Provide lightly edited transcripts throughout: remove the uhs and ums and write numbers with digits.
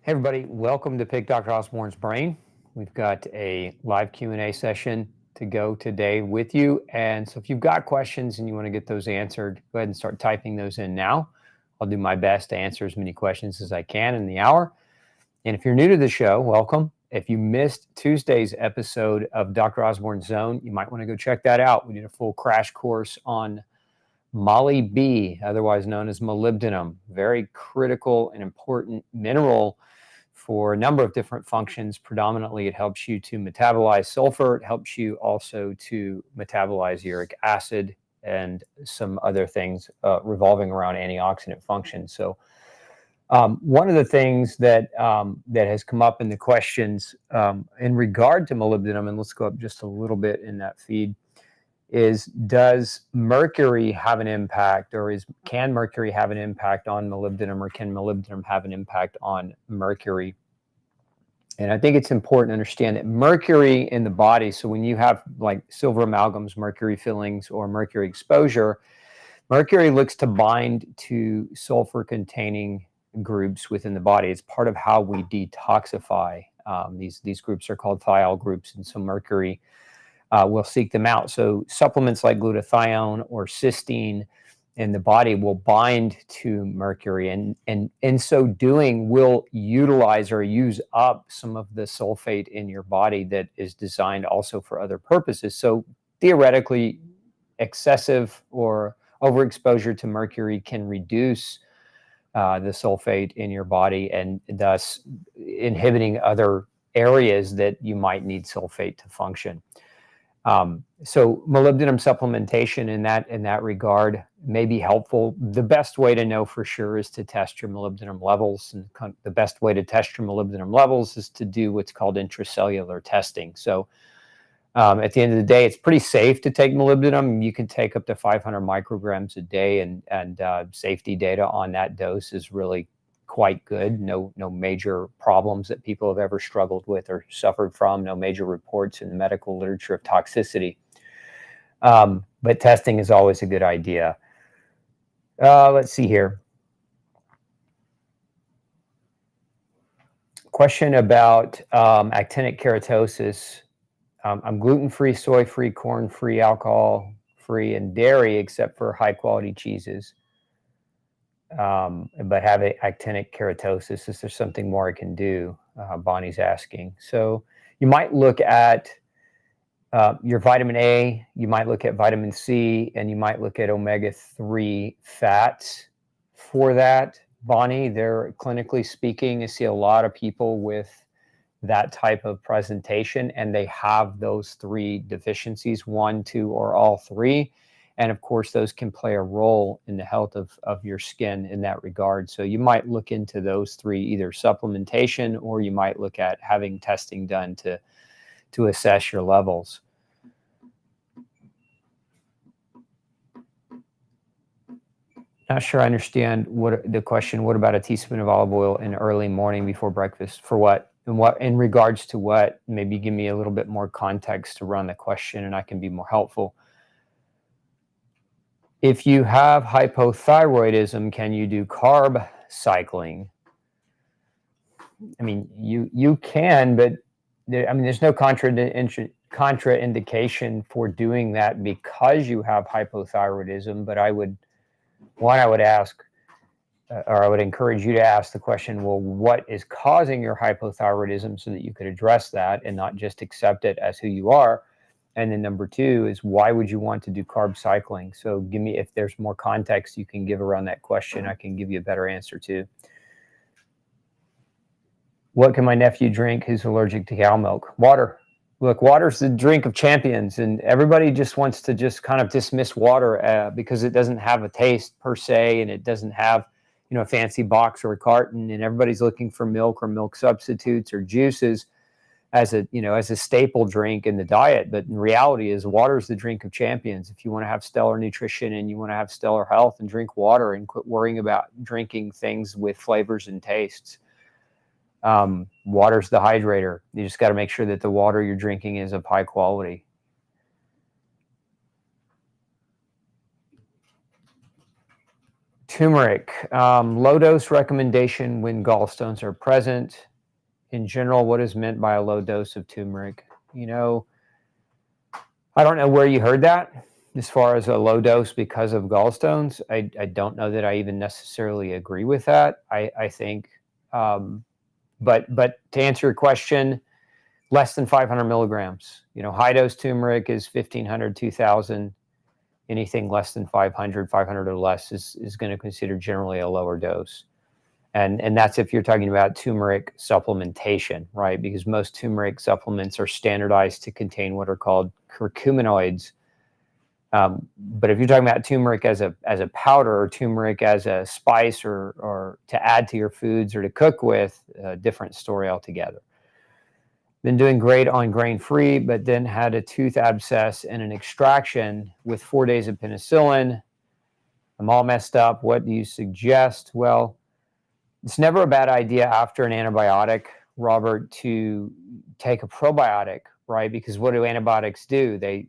Hey everybody, welcome to Pick Dr. Osborne's Brain. We've got a live Q&A session to go today with you. And so if you've got questions and you want to get those answered, go ahead and start typing those in now. I'll do my best to answer as many questions as I can in the hour. And if you're new to the show, welcome. If you missed Tuesday's episode of Dr. Osborne's Zone, you might want to go check that out. We did a full crash course on Moly-B, otherwise known as molybdenum, very critical and important mineral for a number of different functions. Predominantly, it helps you to metabolize sulfur. It helps you also to metabolize uric acid and some other things revolving around antioxidant function. So one of the things that has come up in the questions in regard to molybdenum, and let's go up just a little bit in that feed, is does mercury have an impact, or can mercury have an impact on molybdenum, or can molybdenum have an impact on mercury? And I think it's important to understand that mercury in the body, so when you have like silver amalgams, mercury fillings, or mercury exposure, mercury looks to bind to sulfur-containing groups within the body. It's part of how we detoxify. These groups are called thiol groups, and so mercury will seek them out. So supplements like glutathione or cysteine in the body will bind to mercury, and in so doing will utilize or use up some of the sulfate in your body that is designed also for other purposes. So theoretically, excessive or overexposure to mercury can reduce the sulfate in your body, and thus inhibiting other areas that you might need sulfate to function. So molybdenum supplementation in that regard may be helpful. The best way to know for sure is to test your molybdenum levels, and the best way to test your molybdenum levels is to do what's called intracellular testing. So at the end of the day, it's pretty safe to take molybdenum. You can take up to 500 micrograms a day, and safety data on that dose is really quite good. No major problems that people have ever struggled with or suffered from. No major reports in the medical literature of toxicity. But testing is always a good idea. Let's see here. Question about actinic keratosis. I'm gluten-free, soy-free, corn-free, alcohol-free, and dairy, except for high-quality cheeses. But have actinic keratosis. Is there something more I can do? Bonnie's asking. So you might look at your vitamin A, you might look at vitamin C, and you might look at omega-3 fats for that. Bonnie, they're clinically speaking, you see a lot of people with that type of presentation, and they have those three deficiencies, 1, 2, or all three. And of course, those can play a role in the health of your skin in that regard. So you might look into those three, either supplementation, or you might look at having testing done to assess your levels. Not sure I understand what the question. What about a teaspoon of olive oil in early morning before breakfast? For what? And what in regards to what? Maybe give me a little bit more context around the question, and I can be more helpful. If you have hypothyroidism, can you do carb cycling? I mean, you can, but there's no contraindication for doing that because you have hypothyroidism. But I would ask, or I would encourage you to ask the question, well, what is causing your hypothyroidism, so that you could address that and not just accept it as who you are. And then number two is, why would you want to do carb cycling? So give me, if there's more context you can give around that question, I can give you a better answer too. What can my nephew drink who's allergic to cow milk? Water. Look, water's the drink of champions, and everybody just wants to just kind of dismiss water because it doesn't have a taste per se, and it doesn't have, a fancy box or a carton, and everybody's looking for milk or milk substitutes or juices as a staple drink in the diet. But in reality is, water is the drink of champions. If you want to have stellar nutrition and you want to have stellar health, and drink water and quit worrying about drinking things with flavors and tastes. Water's the hydrator. You just got to make sure that the water you're drinking is of high quality. Turmeric, low dose recommendation when gallstones are present. In general, what is meant by a low dose of turmeric? I don't know where you heard that as far as a low dose because of gallstones. I don't know that I even necessarily agree with that. I think, but to answer your question, less than 500 milligrams. High dose turmeric is 1,500, 2,000. Anything less than 500 or less is going to consider generally a lower dose. And that's if you're talking about turmeric supplementation, right? Because most turmeric supplements are standardized to contain what are called curcuminoids. But if you're talking about turmeric as a powder, or turmeric as a spice, or to add to your foods or to cook with, a different story altogether. Been doing great on grain-free, but then had a tooth abscess and an extraction with 4 days of penicillin. I'm all messed up. What do you suggest? Well, it's never a bad idea after an antibiotic, Robert, to take a probiotic, right? Because what do antibiotics do? They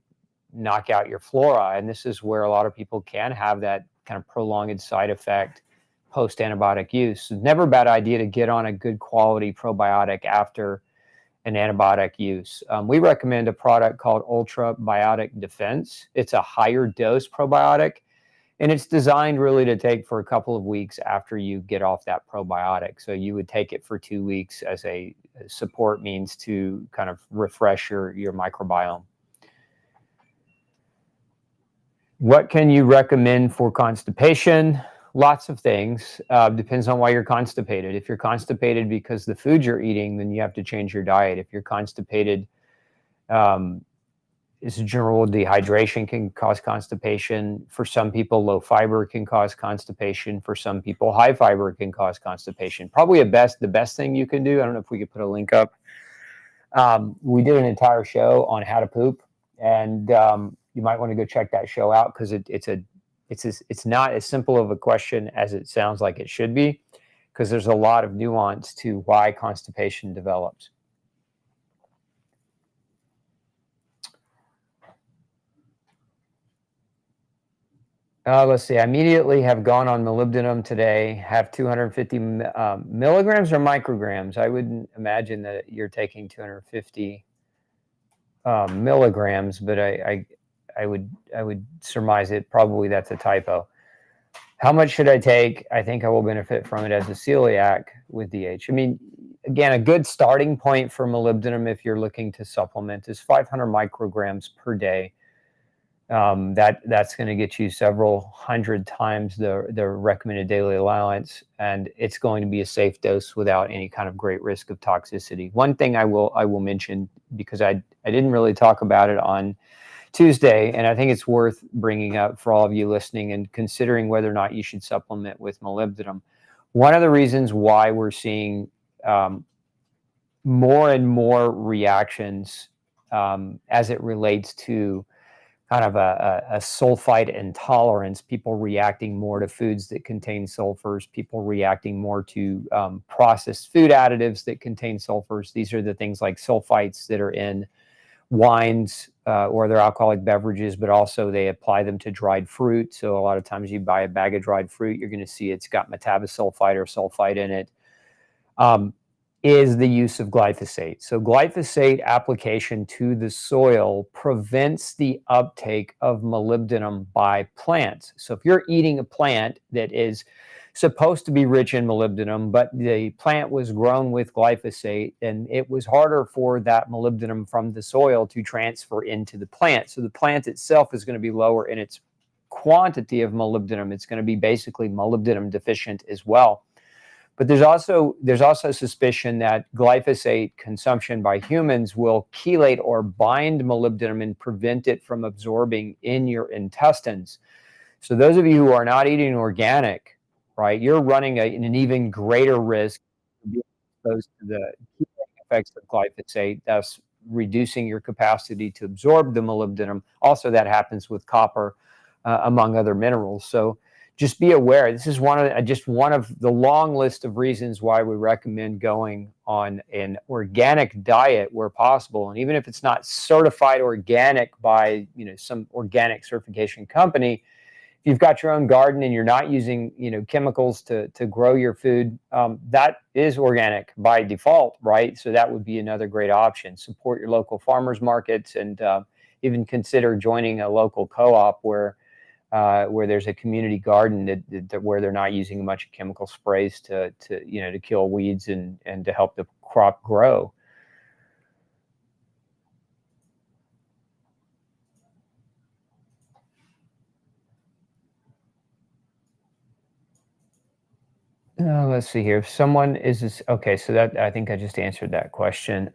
knock out your flora. And this is where a lot of people can have that kind of prolonged side effect post-antibiotic use. It's never a bad idea to get on a good quality probiotic after an antibiotic use. We recommend a product called Ultra Biotic Defense. It's a higher dose probiotic, and it's designed really to take for a couple of weeks after you get off that probiotic. So you would take it for 2 weeks as a support means to kind of refresh your microbiome. What can you recommend for constipation? Lots of things. Depends on why you're constipated. If you're constipated because the food you're eating, then you have to change your diet. If you're constipated, it's a general dehydration can cause constipation. For some people, low fiber can cause constipation. For some people, high fiber can cause constipation. Probably the best thing you can do, I don't know if we could put a link up. We did an entire show on how to poop, and you might want to go check that show out because it's not as simple of a question as it sounds like it should be, because there's a lot of nuance to why constipation develops. Let's see. I immediately have gone on molybdenum today, have 250 milligrams or micrograms. I wouldn't imagine that you're taking 250 milligrams, but I would surmise it. Probably that's a typo. How much should I take? I think I will benefit from it as a celiac with DH. I mean, again, a good starting point for molybdenum if you're looking to supplement is 500 micrograms per day. That's going to get you several hundred times the recommended daily allowance, and it's going to be a safe dose without any kind of great risk of toxicity. One thing I will mention, because I didn't really talk about it on Tuesday, and I think it's worth bringing up for all of you listening and considering whether or not you should supplement with molybdenum. One of the reasons why we're seeing more and more reactions as it relates to kind of a sulfite intolerance, people reacting more to foods that contain sulfurs, people reacting more to processed food additives that contain sulfurs. These are the things like sulfites that are in wines or their alcoholic beverages, but also they apply them to dried fruit. So a lot of times you buy a bag of dried fruit, you're going to see it's got metabosulfite or sulfite in it. Is the use of glyphosate. So glyphosate application to the soil prevents the uptake of molybdenum by plants. So if you're eating a plant that is supposed to be rich in molybdenum, but the plant was grown with glyphosate, and it was harder for that molybdenum from the soil to transfer into the plant. So the plant itself is going to be lower in its quantity of molybdenum. It's going to be basically molybdenum deficient as well. But there's also suspicion that glyphosate consumption by humans will chelate or bind molybdenum and prevent it from absorbing in your intestines. So those of you who are not eating organic, right, you're running an even greater risk of being exposed to the chelating effects of glyphosate, thus reducing your capacity to absorb the molybdenum. Also, that happens with copper, among other minerals. So just be aware. This is just one of the long list of reasons why we recommend going on an organic diet where possible. And even if it's not certified organic by some organic certification company, if you've got your own garden and you're not using, chemicals to grow your food, that is organic by default, right? So that would be another great option. Support your local farmers markets, and even consider joining a local co-op where there's a community garden where they're not using a bunch of chemical sprays to kill weeds and to help the crop grow. Let's see here. If someone is this, okay, so that, I think I just answered that question.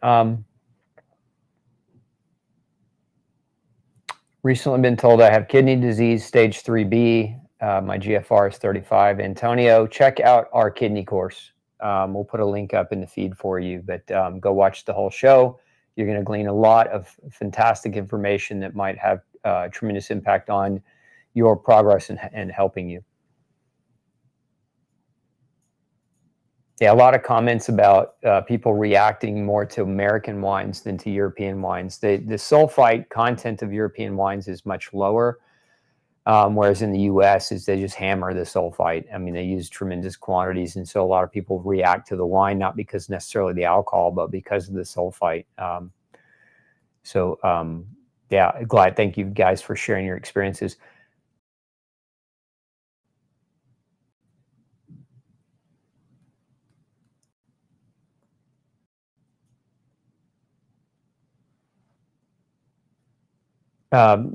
Recently been told I have kidney disease, stage 3B. My GFR is 35. Antonio, check out our kidney course. We'll put a link up in the feed for you, but go watch the whole show. You're going to glean a lot of fantastic information that might have tremendous impact on your progress and helping you. Yeah, a lot of comments about people reacting more to American wines than to European wines. The sulfite content of European wines is much lower, whereas in the US is they just hammer the sulfite. I mean, they use tremendous quantities, and so a lot of people react to the wine not because necessarily the alcohol, but because of the sulfite. Yeah, glad. Thank you guys for sharing your experiences.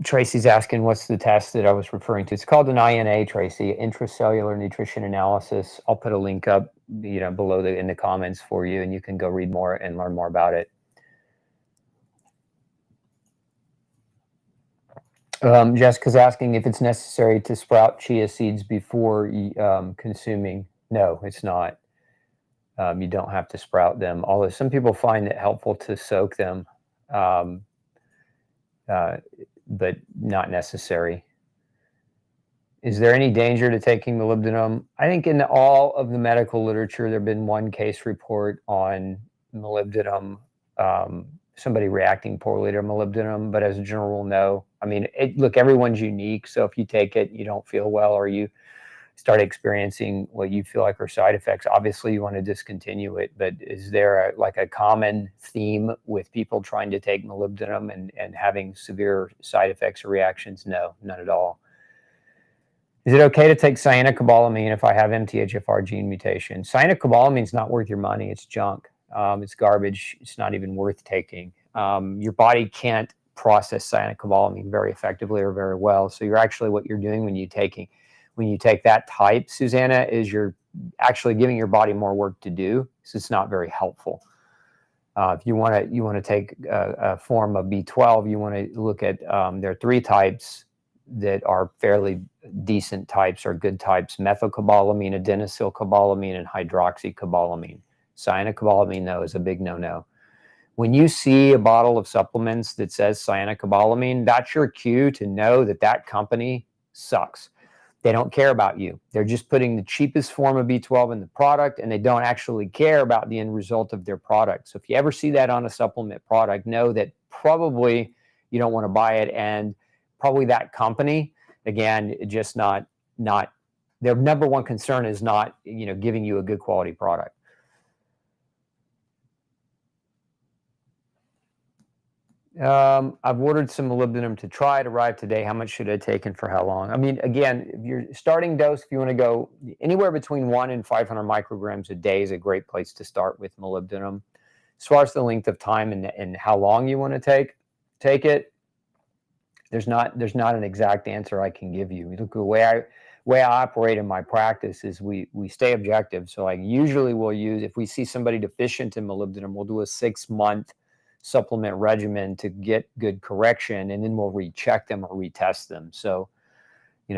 Tracy's asking, what's the test that I was referring to? It's called an INA, Tracy, intracellular nutrition analysis. I'll put a link up, below in the comments for you, and you can go read more and learn more about it. Jessica's asking if it's necessary to sprout chia seeds before consuming. No, it's not. You don't have to sprout them, although some people find it helpful to soak them. But not necessary. Is there any danger to taking molybdenum? I think in all of the medical literature, there have been one case report on molybdenum, somebody reacting poorly to molybdenum, but as a general rule, no. I mean, look, everyone's unique. So if you take it, you don't feel well, or you start experiencing what you feel like are side effects, obviously you want to discontinue it. But is there a common theme with people trying to take molybdenum and having severe side effects or reactions? No, none at all. Is it okay to take cyanocobalamin if I have MTHFR gene mutation? Cyanocobalamin is not worth your money. It's junk. It's garbage. It's not even worth taking. Your body can't process cyanocobalamin very effectively or very well. So what you're doing when you take that type, Susanna, is you're actually giving your body more work to do. So it's not very helpful. If you want to take a form of B12, you want to look at there are 3 types that are fairly decent types or good types: methylcobalamin, adenosylcobalamin, and hydroxycobalamin. Cyanocobalamin, though, is a big no-no. When you see a bottle of supplements that says cyanocobalamin, that's your cue to know that company sucks. They don't care about you. They're just putting the cheapest form of B12 in the product, and they don't actually care about the end result of their product. So if you ever see that on a supplement product, know that probably you don't want to buy it, and probably that company, again, just not their number one concern is not giving you a good quality product. I've ordered some molybdenum to try. It arrived today. How much should I take and for how long? I mean, again, if your starting dose, if you want to go anywhere between 1 and 500 micrograms a day, is a great place to start with molybdenum. As far as the length of time and how long you want to take it, there's not an exact answer I can give you. Look, the way I operate in my practice is we stay objective. So I usually will use, if we see somebody deficient in molybdenum, we'll do a 6-month supplement regimen to get good correction, and then we'll recheck them or retest them. So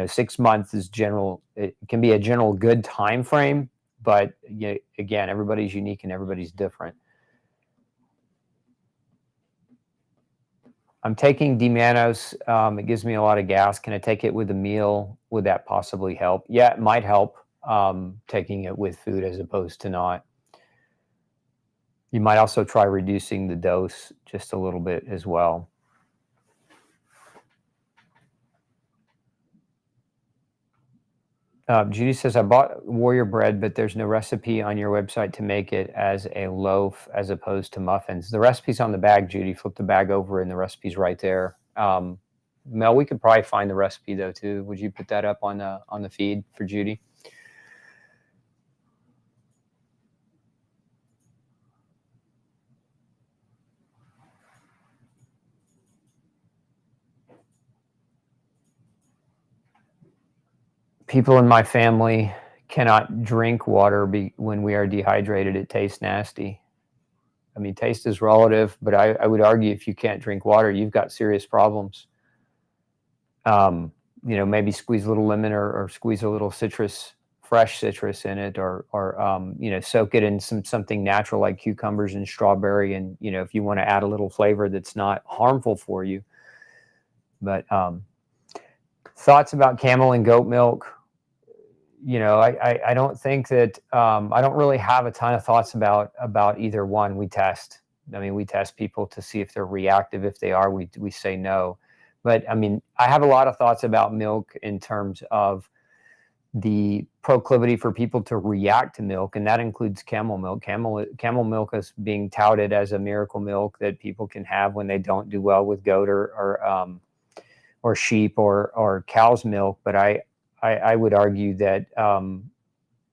6 months is general. It can be a general good time frame, but again, everybody's unique and everybody's different. I'm taking D-mannose. It gives me a lot of gas. Can I take it with a meal? Would that possibly help? Yeah, it might help, taking it with food as opposed to not. You might also try reducing the dose just a little bit as well. Judy says, I bought Warrior bread, but there's no recipe on your website to make it as a loaf as opposed to muffins. The recipe's on the bag, Judy. Flip the bag over and the recipe's right there. Mel, we could probably find the recipe though too. Would you put that up on the feed for Judy? People in my family cannot drink water when we are dehydrated. It tastes nasty. I mean, taste is relative, but I would argue if you can't drink water, you've got serious problems. You know, maybe squeeze a little lemon or squeeze a little fresh citrus in it, or you know, soak it in something natural like cucumbers and strawberry. And, you know, if you want to add a little flavor that's not harmful for you. But thoughts about camel and goat milk. You know, I don't think that, I don't really have a ton of thoughts about either one. We test. I mean, we test people to see if they're reactive. If they are, we say no. But I mean, I have a lot of thoughts about milk in terms of the proclivity for people to react to milk, and that includes camel milk. Camel milk is being touted as a miracle milk that people can have when they don't do well with goat or sheep or cow's milk. But I would argue that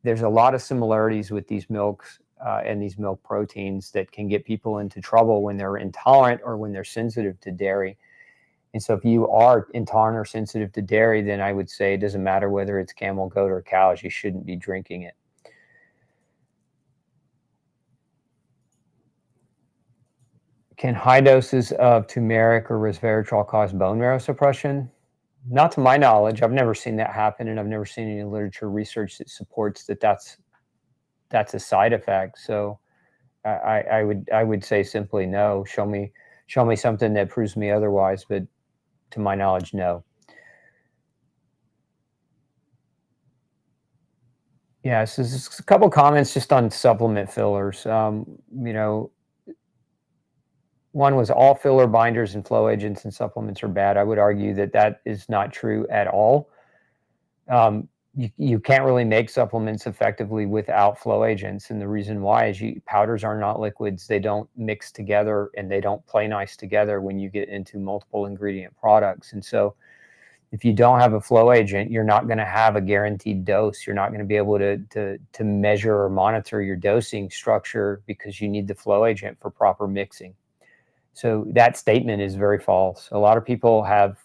there's a lot of similarities with these milks and these milk proteins that can get people into trouble when they're intolerant or when they're sensitive to dairy. And so if you are intolerant or sensitive to dairy, then I would say it doesn't matter whether it's camel, goat, or cows, you shouldn't be drinking it. Can high doses of turmeric or resveratrol cause bone marrow suppression? Not to my knowledge. I've never seen that happen, and I've never seen any literature research that supports that that's a side effect. So I would say simply no. Show me something that proves me otherwise, but to my knowledge, no. Yeah, so just a couple comments just on supplement fillers. You know, one was all filler binders and flow agents and supplements are bad. I would argue that that is not true at all. You can't really make supplements effectively without flow agents. And the reason why is powders are not liquids. They don't mix together and they don't play nice together when you get into multiple ingredient products. And so if you don't have a flow agent, you're not going to have a guaranteed dose. You're not going to be able to measure or monitor your dosing structure because you need the flow agent for proper mixing. So that statement is very false. A lot of people have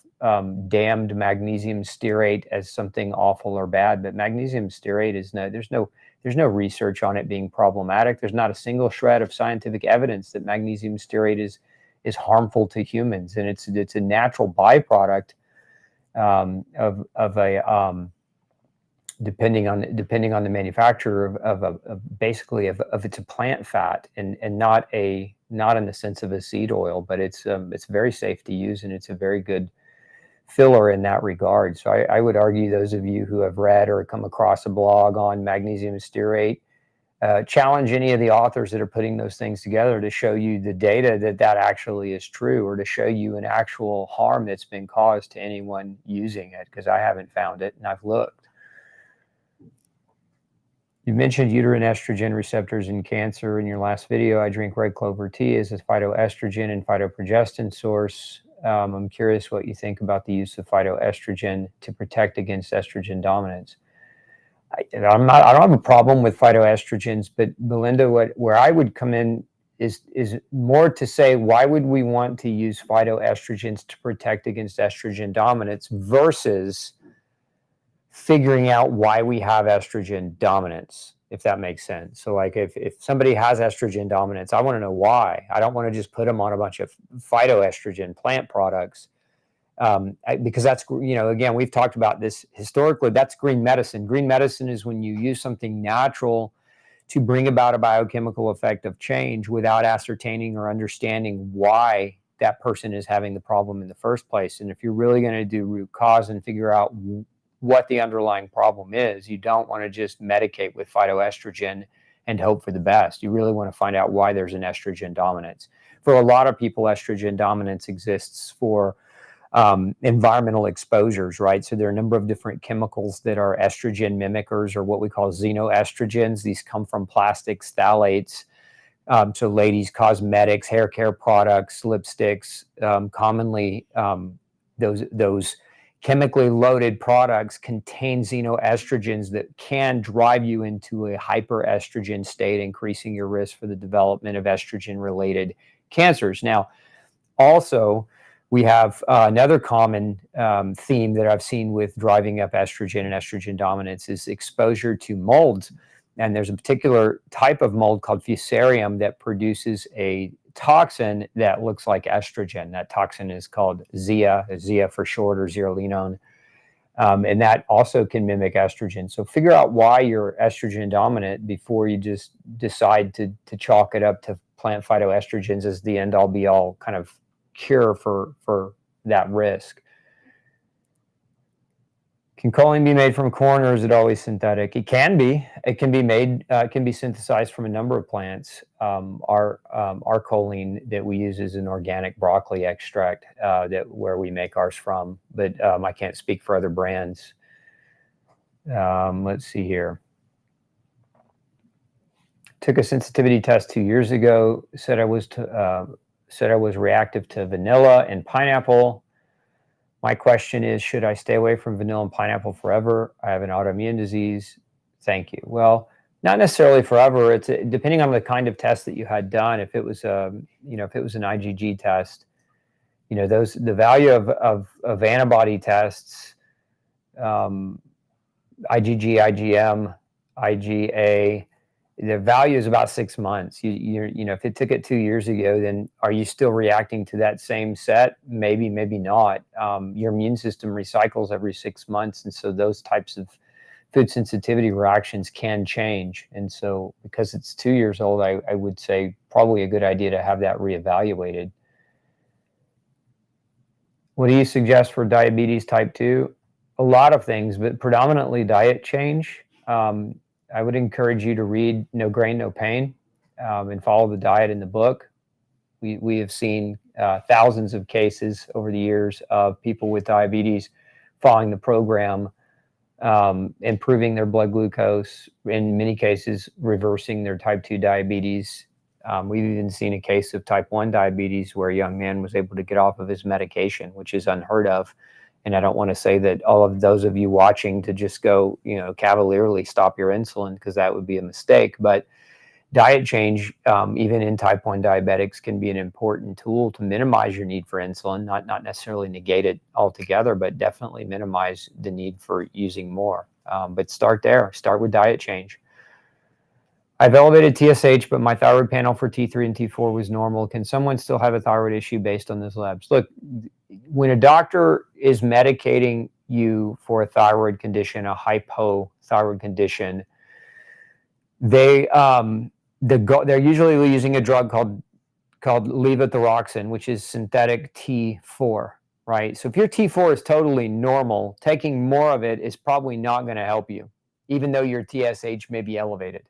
damned magnesium stearate as something awful or bad, but magnesium stearate is there's no research on it being problematic. There's not a single shred of scientific evidence that magnesium stearate is harmful to humans, and it's a natural byproduct of a depending on the manufacturer of basically it's a plant fat and not in the sense of a seed oil, but it's very safe to use, and it's a very good filler in that regard. So I would argue those of you who have read or come across a blog on magnesium stearate, challenge any of the authors that are putting those things together to show you the data that actually is true, or to show you an actual harm that's been caused to anyone using it, because I haven't found it and I've looked. You mentioned uterine estrogen receptors in cancer in your last video. I drink red clover tea as a phytoestrogen and phytoprogestin source. I'm curious what you think about the use of phytoestrogen to protect against estrogen dominance. I don't have a problem with phytoestrogens, but Belinda, where I would come in is more to say, why would we want to use phytoestrogens to protect against estrogen dominance versus figuring out why we have estrogen dominance, if that makes sense. So like if somebody has estrogen dominance, I want to know why. I don't want to just put them on a bunch of phytoestrogen plant products, because that's, you know, again, we've talked about this historically, that's green medicine. Green medicine is when you use something natural to bring about a biochemical effect of change without ascertaining or understanding why that person is having the problem in the first place. And if you're really going to do root cause and figure out what the underlying problem is, you don't want to just medicate with phytoestrogen and hope for the best. You really want to find out why there's an estrogen dominance. For a lot of people, estrogen dominance exists for environmental exposures, right? So there are a number of different chemicals that are estrogen mimickers, or what we call xenoestrogens. These come from plastics, phthalates. So ladies, cosmetics, hair care products, lipsticks, commonly those chemically loaded products contain xenoestrogens that can drive you into a hyperestrogen state, increasing your risk for the development of estrogen-related cancers. Now, also, we have another common theme that I've seen with driving up estrogen and estrogen dominance is exposure to molds. And there's a particular type of mold called Fusarium that produces a toxin that looks like estrogen. That toxin is called Zea for short, or zearalenone. And that also can mimic estrogen. So figure out why you're estrogen dominant before you just decide to chalk it up to plant phytoestrogens as the end all be all kind of cure for that risk. Can choline be made from corn, or is it always synthetic? It can be. It can be made. It can be synthesized from a number of plants. Our choline that we use is an organic broccoli extract where we make ours from. But I can't speak for other brands. Let's see here. Took a sensitivity test 2 years ago. Said I was reactive to vanilla and pineapple. My question is, should I stay away from vanilla and pineapple forever? I have an autoimmune disease. Thank you. Well, not necessarily forever. It's depending on the kind of test that you had done. If it was if it was an IgG test, the value of antibody tests, IgG, IgM, IgA, the value is about 6 months. If it took it 2 years ago, then are you still reacting to that same set? Maybe, maybe not. Your immune system recycles every 6 months. And so those types of food sensitivity reactions can change. And so because it's 2 years old, I would say probably a good idea to have that reevaluated. What do you suggest for diabetes type 2? A lot of things, but predominantly diet change. I would encourage you to read No Grain, No Pain and follow the diet in the book. We have seen thousands of cases over the years of people with diabetes following the program, improving their blood glucose, in many cases reversing their type 2 diabetes. We've even seen a case of type 1 diabetes where a young man was able to get off of his medication, which is unheard of. And I don't want to say that all of those of you watching to just go, cavalierly stop your insulin, because that would be a mistake. But diet change, even in type 1 diabetics, can be an important tool to minimize your need for insulin, not necessarily negate it altogether, but definitely minimize the need for using more. But start there. Start with diet change. I've elevated TSH, but my thyroid panel for T3 and T4 was normal. Can someone still have a thyroid issue based on those labs? Look, when a doctor is medicating you for a thyroid condition, a hypothyroid condition, they're usually using a drug called levothyroxine, which is synthetic T4, right? So if your T4 is totally normal, taking more of it is probably not going to help you, even though your TSH may be elevated.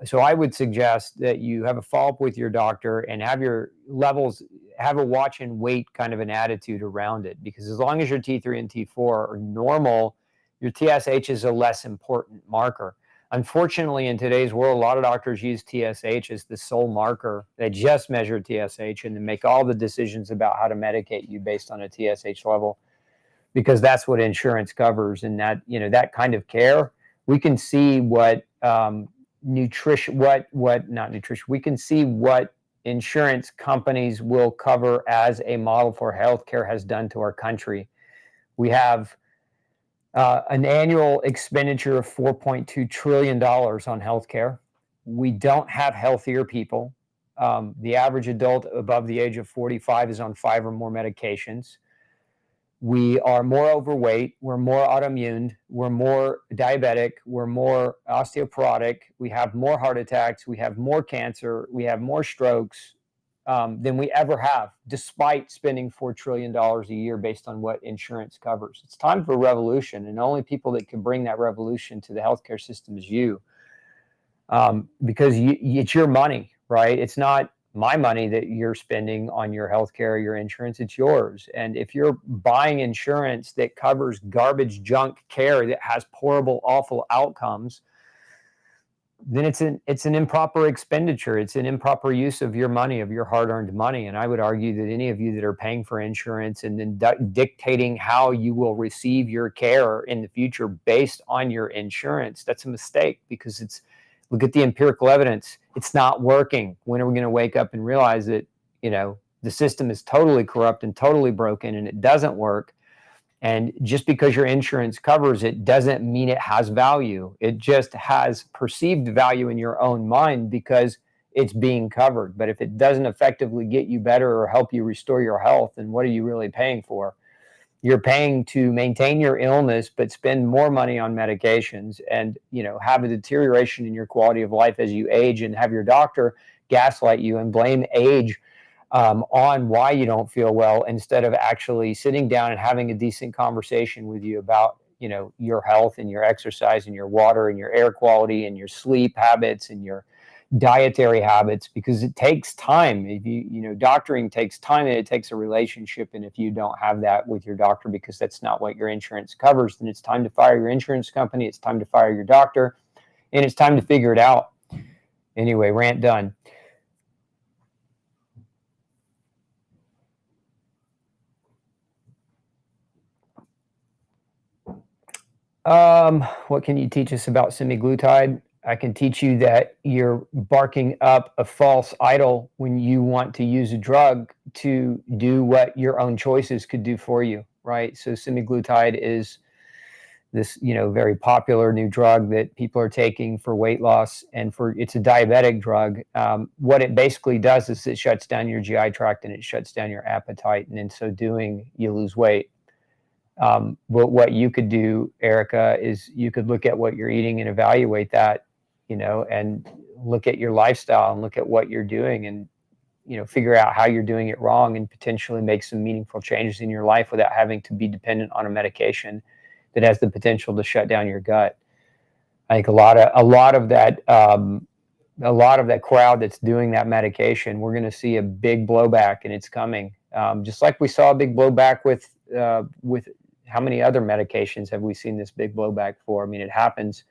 So I would suggest that you have a follow-up with your doctor and have your levels, have a watch and wait kind of an attitude around it, because as long as your T3 and T4 are normal, your TSH is a less important marker. Unfortunately, in today's world, a lot of doctors use TSH as the sole marker. They just measure TSH and then make all the decisions about how to medicate you based on a TSH level, because that's what insurance covers. And that, that kind of care, we can see what we can see what insurance companies will cover as a model for healthcare has done to our country. We have an annual expenditure of $4.2 trillion on healthcare. We don't have healthier people. The average adult above the age of 45 is on 5 or more medications. We are more overweight, we're more autoimmune, we're more diabetic, we're more osteoporotic, we have more heart attacks, we have more cancer, we have more strokes than we ever have, despite spending $4 trillion a year based on what insurance covers. It's time for a revolution, and the only people that can bring that revolution to the healthcare system is you, because it's your money, right? It's not my money that you're spending on your healthcare, your insurance, it's yours. And if you're buying insurance that covers garbage junk care that has horrible, awful outcomes, then it's an improper expenditure. It's an improper use of your money, of your hard-earned money. And I would argue that any of you that are paying for insurance and then dictating how you will receive your care in the future based on your insurance, that's a mistake, because look at the empirical evidence. It's not working. When are we going to wake up and realize that, the system is totally corrupt and totally broken and it doesn't work? And just because your insurance covers it doesn't mean it has value. It just has perceived value in your own mind because it's being covered. But if it doesn't effectively get you better or help you restore your health, then what are you really paying for? You're paying to maintain your illness, but spend more money on medications and, have a deterioration in your quality of life as you age, and have your doctor gaslight you and blame age on why you don't feel well, instead of actually sitting down and having a decent conversation with you about, your health and your exercise and your water and your air quality and your sleep habits and your dietary habits, because it takes time. If doctoring takes time, and it takes a relationship. And if you don't have that with your doctor because that's not what your insurance covers, then it's time to fire your insurance company. It's time to fire your doctor, and it's time to figure it out. Anyway, rant done. What can you teach us about semaglutide? I can teach you that you're barking up a false idol when you want to use a drug to do what your own choices could do for you, right? So semaglutide is this, very popular new drug that people are taking for weight loss, and it's a diabetic drug. What it basically does is it shuts down your GI tract and it shuts down your appetite, and in so doing, you lose weight. But what you could do, Erica, is you could look at what you're eating and evaluate that, and look at your lifestyle and look at what you're doing, and, figure out how you're doing it wrong, and potentially make some meaningful changes in your life without having to be dependent on a medication that has the potential to shut down your gut. I think a lot of that crowd that's doing that medication, we're going to see a big blowback, and it's coming. Just like we saw a big blowback with how many other medications have we seen this big blowback for? I mean, it happens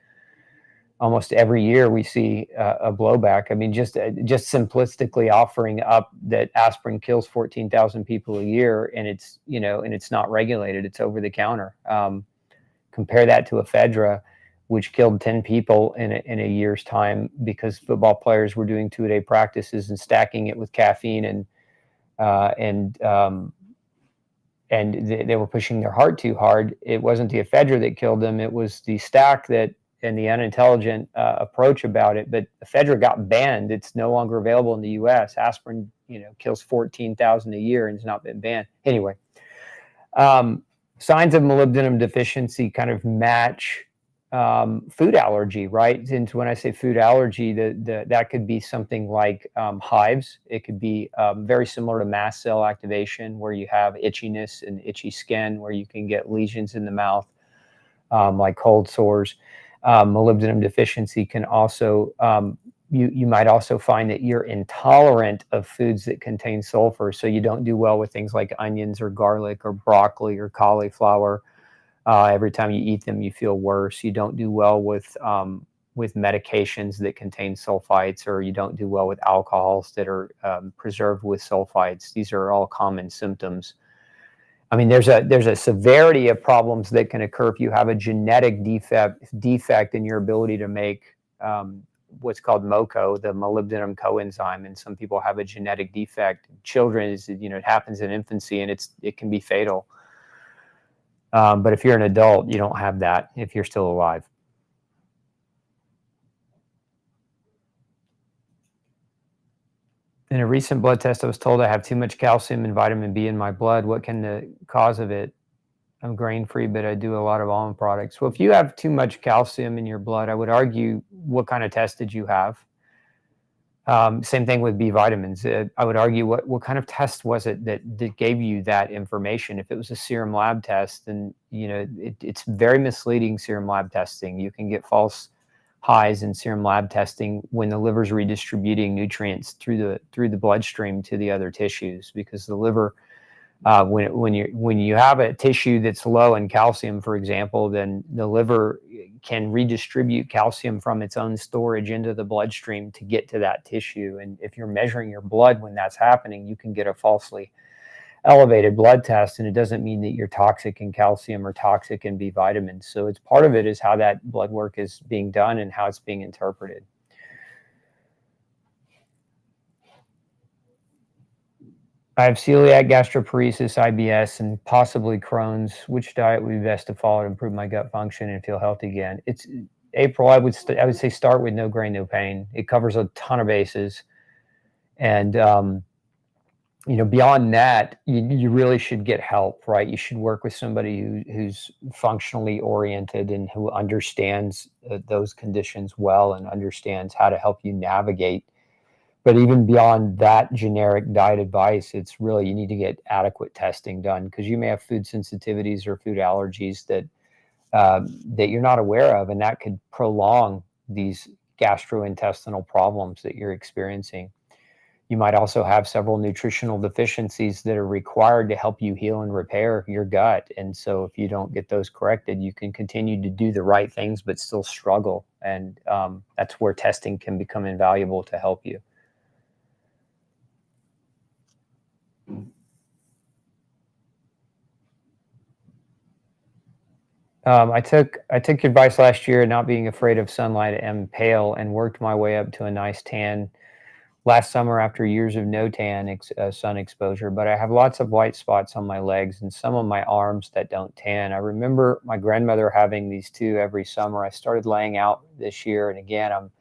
almost every year. We see a blowback. I mean, just simplistically offering up that aspirin kills 14,000 people a year, and it's not regulated. It's over the counter. Compare that to ephedra, which killed 10 people in a year's time because football players were doing 2-a-day practices and stacking it with caffeine, and they were pushing their heart too hard. It wasn't the ephedra that killed them. It was the stack and the unintelligent approach about it. But ephedra got banned. It's no longer available in the U.S. Aspirin, kills 14,000 a year and has not been banned. Anyway, signs of molybdenum deficiency kind of match food allergy, right? And when I say food allergy, that could be something like hives. It could be very similar to mast cell activation, where you have itchiness and itchy skin, where you can get lesions in the mouth, like cold sores. Molybdenum deficiency can also, you might also find that you're intolerant of foods that contain sulfur. So you don't do well with things like onions or garlic or broccoli or cauliflower. Every time you eat them, you feel worse. You don't do well with medications that contain sulfites, or you don't do well with alcohols that are preserved with sulfites. These are all common symptoms. I mean, there's a severity of problems that can occur if you have a genetic defect in your ability to make what's called MoCo, the molybdenum coenzyme, and some people have a genetic defect. Children, it happens in infancy, and it can be fatal. But if you're an adult, you don't have that if you're still alive. In a recent blood test, I was told I have too much calcium and vitamin B in my blood. What can the cause of it? I'm grain-free, but I do a lot of almond products. Well, if you have too much calcium in your blood, I would argue, what kind of test did you have? Same thing with B vitamins. I would argue, what kind of test was it that gave you that information? If it was a serum lab test, then it's very misleading, serum lab testing. You can get false highs in serum lab testing when the liver's redistributing nutrients through the bloodstream to the other tissues, because the liver, when you have a tissue that's low in calcium, for example, then the liver can redistribute calcium from its own storage into the bloodstream to get to that tissue. And if you're measuring your blood when that's happening, you can get a falsely elevated blood test, and it doesn't mean that you're toxic in calcium or toxic in B vitamins. So it's part of it is how that blood work is being done and how it's being interpreted. I have celiac, gastroparesis, IBS, and possibly Crohn's. Which diet would be best to follow to improve my gut function and feel healthy again? It's April. I would say start with no grain, no pain. It covers a ton of bases, and beyond that, you really should get help, right? You should work with somebody who's functionally oriented and who understands those conditions well and understands how to help you navigate. But even beyond that generic diet advice, it's really, you need to get adequate testing done, because you may have food sensitivities or food allergies that you're not aware of, and that could prolong these gastrointestinal problems that you're experiencing. You might also have several nutritional deficiencies that are required to help you heal and repair your gut. And so if you don't get those corrected, you can continue to do the right things, but still struggle. And that's where testing can become invaluable to help you. I took your advice last year, not being afraid of sunlight and pale, and worked my way up to a nice tan last summer after years of no sun exposure. But I have lots of white spots on my legs and some on my arms that don't tan. I remember my grandmother having these too every summer. I started laying out this year, and again, I'm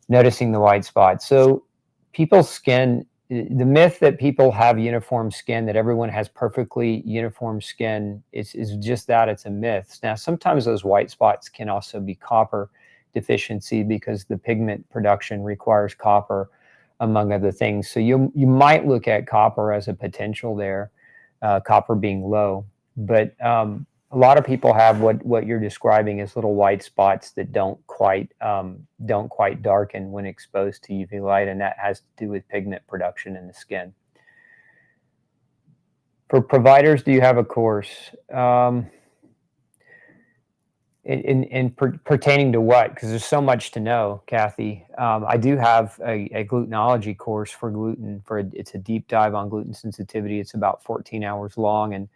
noticing the white spots. So people's skin, the myth that people have uniform skin, that everyone has perfectly uniform skin, is just that. It's a myth. Now, sometimes those white spots can also be copper deficiency, because the pigment production requires copper, among other things. So you might look at copper as a potential there, copper being low. But a lot of people have what you're describing as little white spots that don't quite darken when exposed to UV light, and that has to do with pigment production in the skin. For providers, do you have a course? Pertaining to what? Because there's so much to know, Kathy. I do have a glutenology course for gluten. It's a deep dive on gluten sensitivity. It's about 14 hours long, and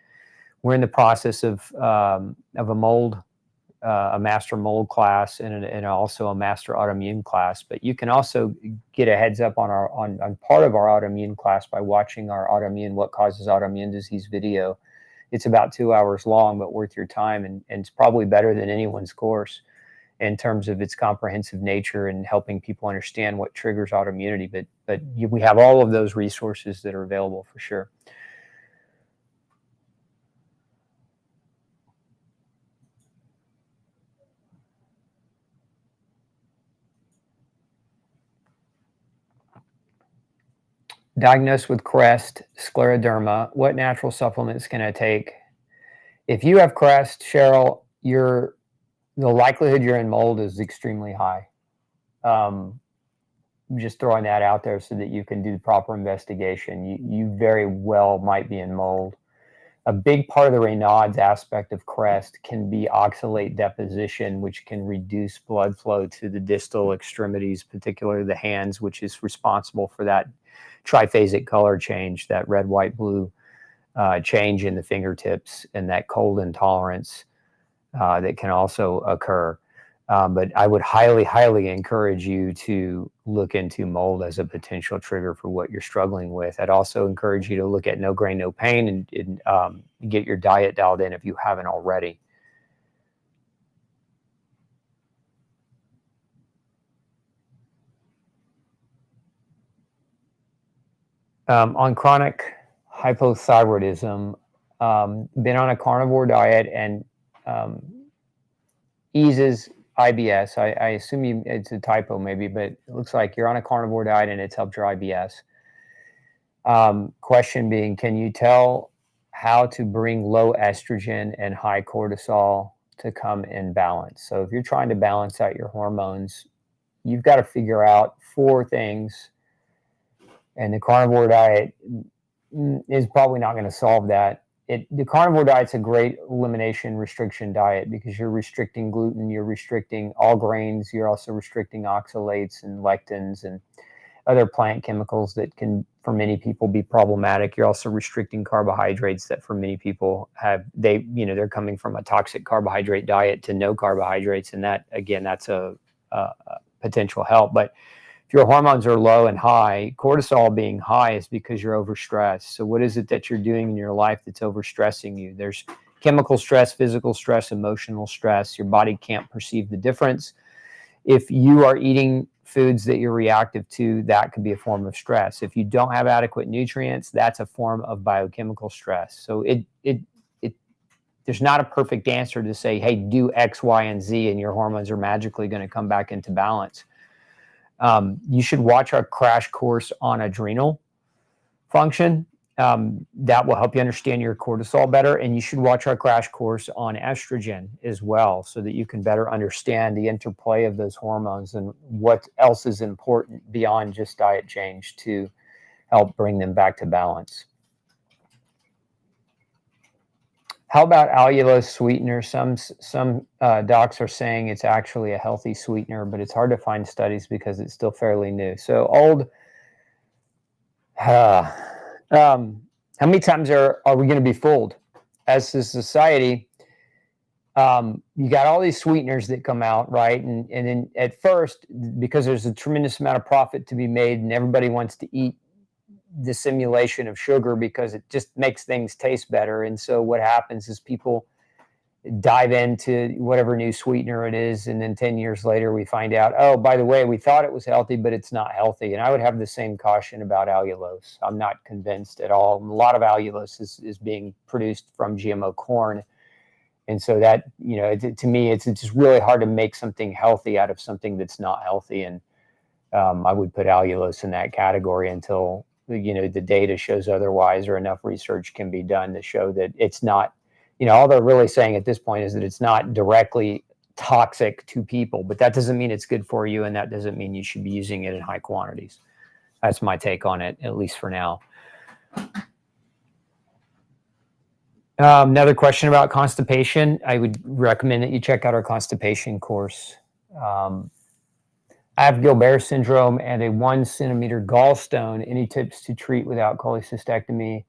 we're in the process of a master mold class and also a master autoimmune class. But you can also get a heads up on part of our autoimmune class by watching our What Causes Autoimmune Disease video. It's about 2 hours long, but worth your time, and it's probably better than anyone's course in terms of its comprehensive nature and helping people understand what triggers autoimmunity. But we have all of those resources that are available for sure. Diagnosed with CREST, scleroderma, what natural supplements can I take? If you have CREST, Cheryl, the likelihood you're in mold is extremely high. Just throwing that out there so that you can do the proper investigation. You very well might be in mold. A big part of the Raynaud's aspect of CREST can be oxalate deposition, which can reduce blood flow to the distal extremities, particularly the hands, which is responsible for that triphasic color change, that red, white, blue change in the fingertips, and that cold intolerance that can also occur. But I would highly, highly encourage you to look into mold as a potential trigger for what you're struggling with. I'd also encourage you to look at no grain, no pain, and get your diet dialed in if you haven't already. On chronic hypothyroidism, been on a carnivore diet and eases IBS. I assume it's a typo maybe, but it looks like you're on a carnivore diet and it's helped your IBS. Question being, can you tell how to bring low estrogen and high cortisol to come in balance. So if you're trying to balance out your hormones, you've got to figure out 4 things, and the carnivore diet is probably not going to solve that. The carnivore diet's a great elimination restriction diet because you're restricting gluten, you're restricting all grains, you're also restricting oxalates and lectins and other plant chemicals that can, for many people, be problematic. You're also restricting carbohydrates that for many people they're coming from a toxic carbohydrate diet to no carbohydrates. And that, again, that's a potential help. But if your hormones are low and high, cortisol being high is because you're overstressed. So what is it that you're doing in your life that's overstressing you? There's chemical stress, physical stress, emotional stress. Your body can't perceive the difference. If you are eating foods that you're reactive to, that could be a form of stress. If you don't have adequate nutrients, that's a form of biochemical stress. So there's not a perfect answer to say, hey, do X, Y, and Z, and your hormones are magically going to come back into balance. You should watch our crash course on adrenal function. That will help you understand your cortisol better. And you should watch our crash course on estrogen as well, so that you can better understand the interplay of those hormones and what else is important beyond just diet change to help bring them back to balance. How about allulose sweetener? Some docs are saying it's actually a healthy sweetener, but it's hard to find studies because it's still fairly new. So how many times are we going to be fooled as a society? You got all these sweeteners that come out, right? And then at first, because there's a tremendous amount of profit to be made and everybody wants to eat the simulation of sugar because it just makes things taste better. And so what happens is people dive into whatever new sweetener it is, and then 10 years later we find out, oh, by the way, we thought it was healthy, but it's not healthy. And I would have the same caution about allulose. I'm not convinced at all. A lot of allulose is being produced from GMO corn. And so that, to me, it's just really hard to make something healthy out of something that's not healthy. And I would put allulose in that category until the data shows otherwise, or enough research can be done to show that it's not, all they're really saying at this point is that it's not directly toxic to people, but that doesn't mean it's good for you, and that doesn't mean you should be using it in high quantities. That's my take on it, at least for now. Another question about constipation. I would recommend that you check out our constipation course. I have Gilbert syndrome and a 1 centimeter gallstone. Any tips to treat without cholecystectomy?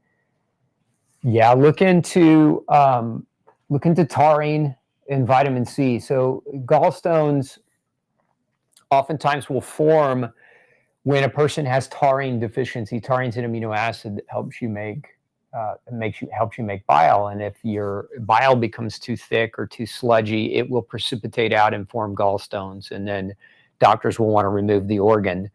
Yeah, look into taurine and vitamin C. So gallstones oftentimes will form when a person has taurine deficiency. Taurine's an amino acid that helps you make bile, and if your bile becomes too thick or too sludgy, it will precipitate out and form gallstones, and then doctors will want to remove the organ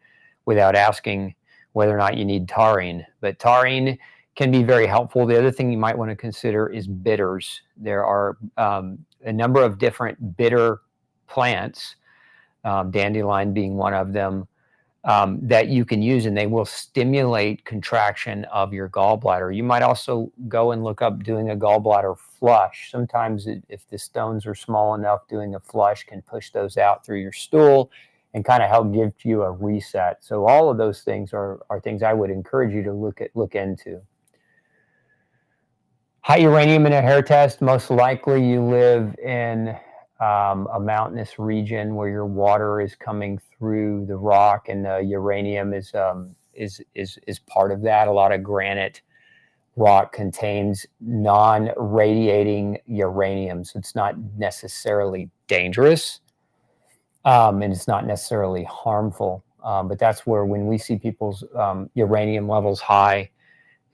without asking whether or not you need taurine. But taurine can be very helpful. The other thing you might want to consider is bitters. There are a number of different bitter plants, dandelion being one of them, that you can use, and they will stimulate contraction of your gallbladder. You might also go and look up doing a gallbladder flush. Sometimes if the stones are small enough, doing a flush can push those out through your stool and kind of help give you a reset. So all of those things are things I would encourage you to look into. High uranium in a hair test. Most likely you live in a mountainous region where your water is coming through the rock, and the uranium is part of that. A lot of granite rock contains non-radiating uranium, so it's not necessarily dangerous, and it's not necessarily harmful. But that's where, when we see people's uranium levels high,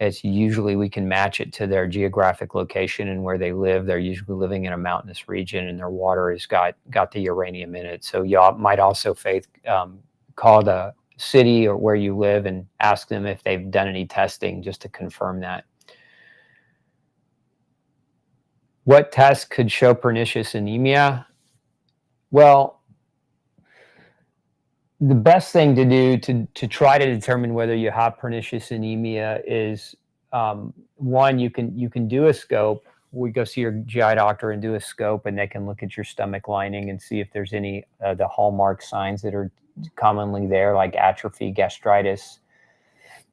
it's usually we can match it to their geographic location and where they live. They're usually living in a mountainous region, and their water has got the uranium in it. So y'all might also call the city or where you live and ask them if they've done any testing just to confirm that. What test could show pernicious anemia? Well, the best thing to do to try to determine whether you have pernicious anemia is, one, you can do a scope we go see your GI doctor and do a scope, and they can look at your stomach lining and see if there's any the hallmark signs that are commonly there, like atrophy, gastritis,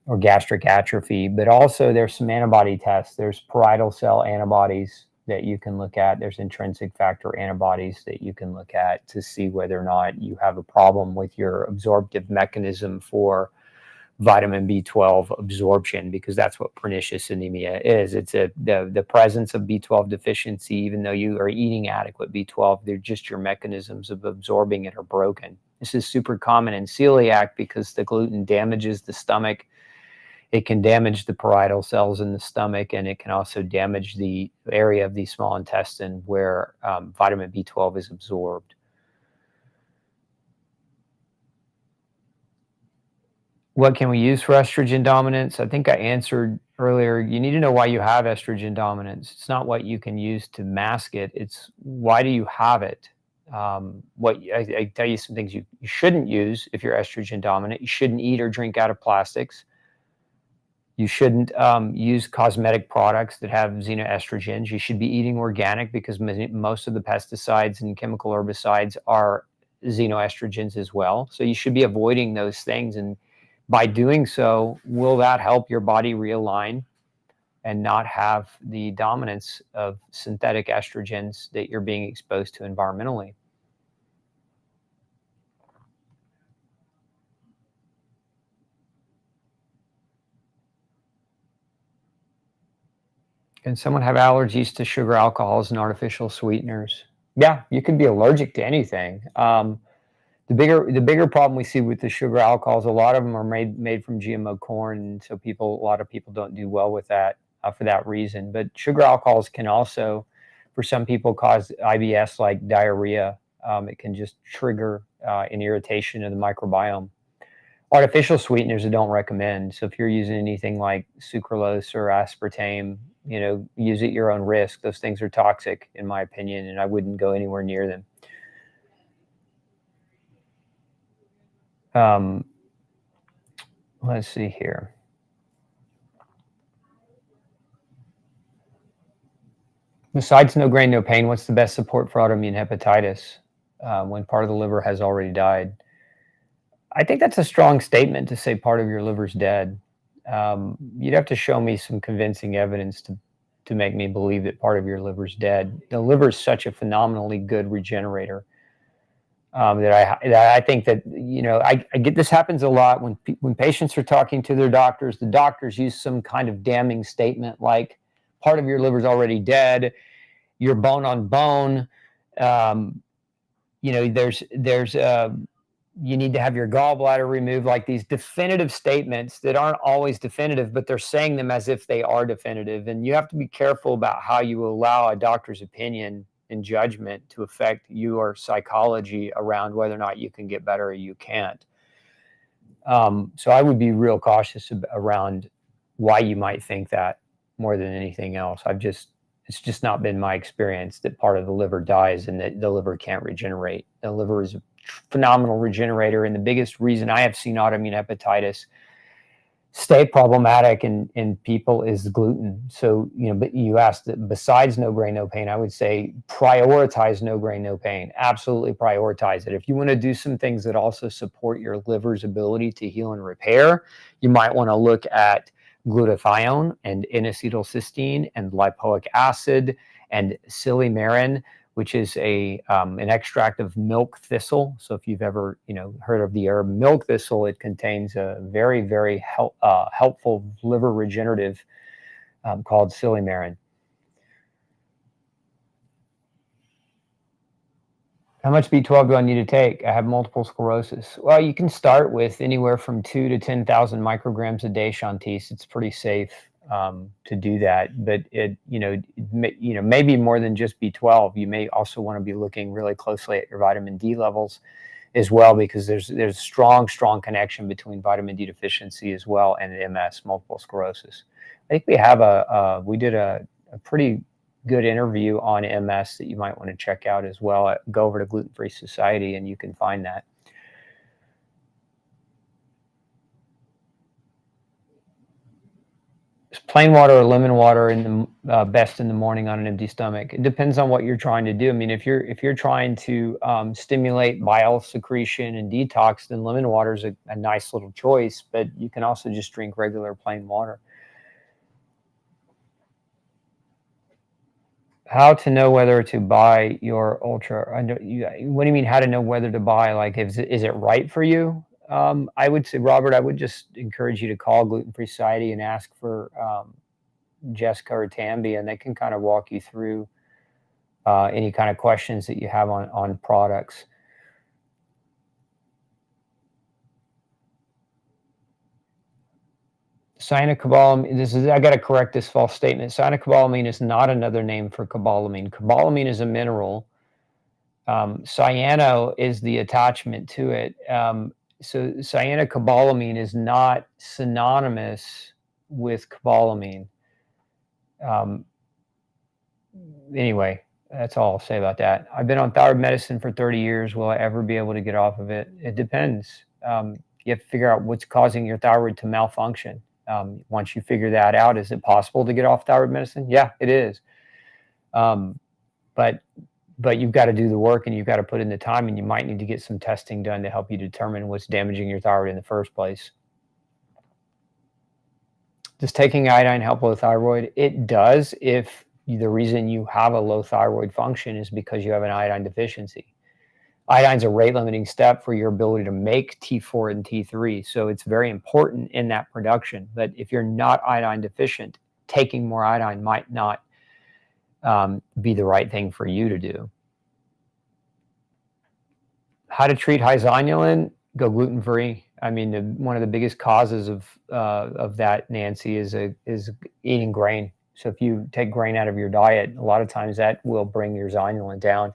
or gastric atrophy. But also there's some antibody tests. There's parietal cell antibodies that you can look at. There's intrinsic factor antibodies that you can look at to see whether or not you have a problem with your absorptive mechanism for vitamin B12 absorption, because that's what pernicious anemia is. It's the presence of B12 deficiency. Even though you are eating adequate B12, they're just your mechanisms of absorbing it are broken. This is super common in celiac because the gluten damages the stomach. It can damage the parietal cells in the stomach, and it can also damage the area of the small intestine where vitamin B12 is absorbed. What can we use for estrogen dominance? I think I answered earlier. You need to know why you have estrogen dominance. It's not what you can use to mask it. It's why do you have it? I tell you some things you shouldn't use if you're estrogen dominant. You shouldn't eat or drink out of plastics. You shouldn't use cosmetic products that have xenoestrogens. You should be eating organic because most of the pesticides and chemical herbicides are xenoestrogens as well. So you should be avoiding those things. And by doing so, will that help your body realign and not have the dominance of synthetic estrogens that you're being exposed to environmentally? Can someone have allergies to sugar, alcohols, and artificial sweeteners? Yeah, you could be allergic to anything. The bigger problem we see with the sugar alcohols, a lot of them are made from GMO corn, and so a lot of people don't do well with that for that reason. But sugar alcohols can also, for some people, cause IBS like diarrhea. It can just trigger an irritation of the microbiome. Artificial sweeteners I don't recommend. So if you're using anything like sucralose or aspartame, use at your own risk. Those things are toxic, in my opinion, and I wouldn't go anywhere near them. Let's see here. Besides no grain, no pain, what's the best support for autoimmune hepatitis when part of the liver has already died? I think that's a strong statement to say part of your liver's dead. You'd have to show me some convincing evidence to make me believe that part of your liver's dead. The liver is such a phenomenally good regenerator that I think that, I get this happens a lot when patients are talking to their doctors. The doctors use some kind of damning statement like part of your liver's already dead, you're bone on bone, you need to have your gallbladder removed, like these definitive statements that aren't always definitive, but they're saying them as if they are definitive. And you have to be careful about how you allow a doctor's opinion and judgment to affect your psychology around whether or not you can get better or you can't. So I would be real cautious around why you might think that more than anything else. It's just not been my experience that part of the liver dies and that the liver can't regenerate. The liver is a phenomenal regenerator, and the biggest reason I have seen autoimmune hepatitis stay problematic in people is gluten. So, but you asked, besides no grain, no pain, I would say prioritize no grain, no pain. Absolutely prioritize it. If you want to do some things that also support your liver's ability to heal and repair, you might want to look at glutathione and N-acetylcysteine and lipoic acid and silymarin, which is an extract of milk thistle. So if you've ever heard of the herb milk thistle, it contains a very, very helpful liver regenerative called silymarin. How much B12 do I need to take? I have multiple sclerosis. Well, you can start with anywhere from 2 to 10,000 micrograms a day, Shantice. It's pretty safe to do that, but it maybe more than just B12. You may also want to be looking really closely at your vitamin D levels as well, because there's strong connection between vitamin D deficiency as well and MS, multiple sclerosis. I think we did a pretty good interview on MS that you might want to check out as well. Go over to Gluten Free Society and you can find that. plain water or lemon water in the best in the morning on an empty stomach. It depends on what you're trying to do. I mean, if you're trying to stimulate bile secretion and detox, then lemon water is a nice little choice. But you can also just drink regular plain water. How to know whether to buy your ultra? What do you mean? How to know whether to buy? Like, is it right for you? I would say, Robert, I would just encourage you to call Gluten Free Society and ask for Jessica or Tambi, and they can kind of walk you through any kind of questions that you have on products. Cyanocobalamin, I got to correct this false statement. Cyanocobalamin is not another name for cobalamin. Cobalamin is a mineral. Cyano is the attachment to it. So cyanocobalamin is not synonymous with cobalamin. Anyway, that's all I'll say about that. I've been on thyroid medicine for 30 years. Will I ever be able to get off of it? It depends. You have to figure out what's causing your thyroid to malfunction. Once you figure that out, is it possible to get off thyroid medicine? Yeah, it is. But you've got to do the work and you've got to put in the time, and you might need to get some testing done to help you determine what's damaging your thyroid in the first place. Does taking iodine help low thyroid? It does if the reason you have a low thyroid function is because you have an iodine deficiency. Iodine's a rate-limiting step for your ability to make T4 and T3, so it's very important in that production. But if you're not iodine deficient, taking more iodine might not be the right thing for you to do. How to treat high zonulin? Go gluten-free. I mean, one of the biggest causes of that, Nancy, is eating grain. So if you take grain out of your diet, a lot of times that will bring your zonulin down.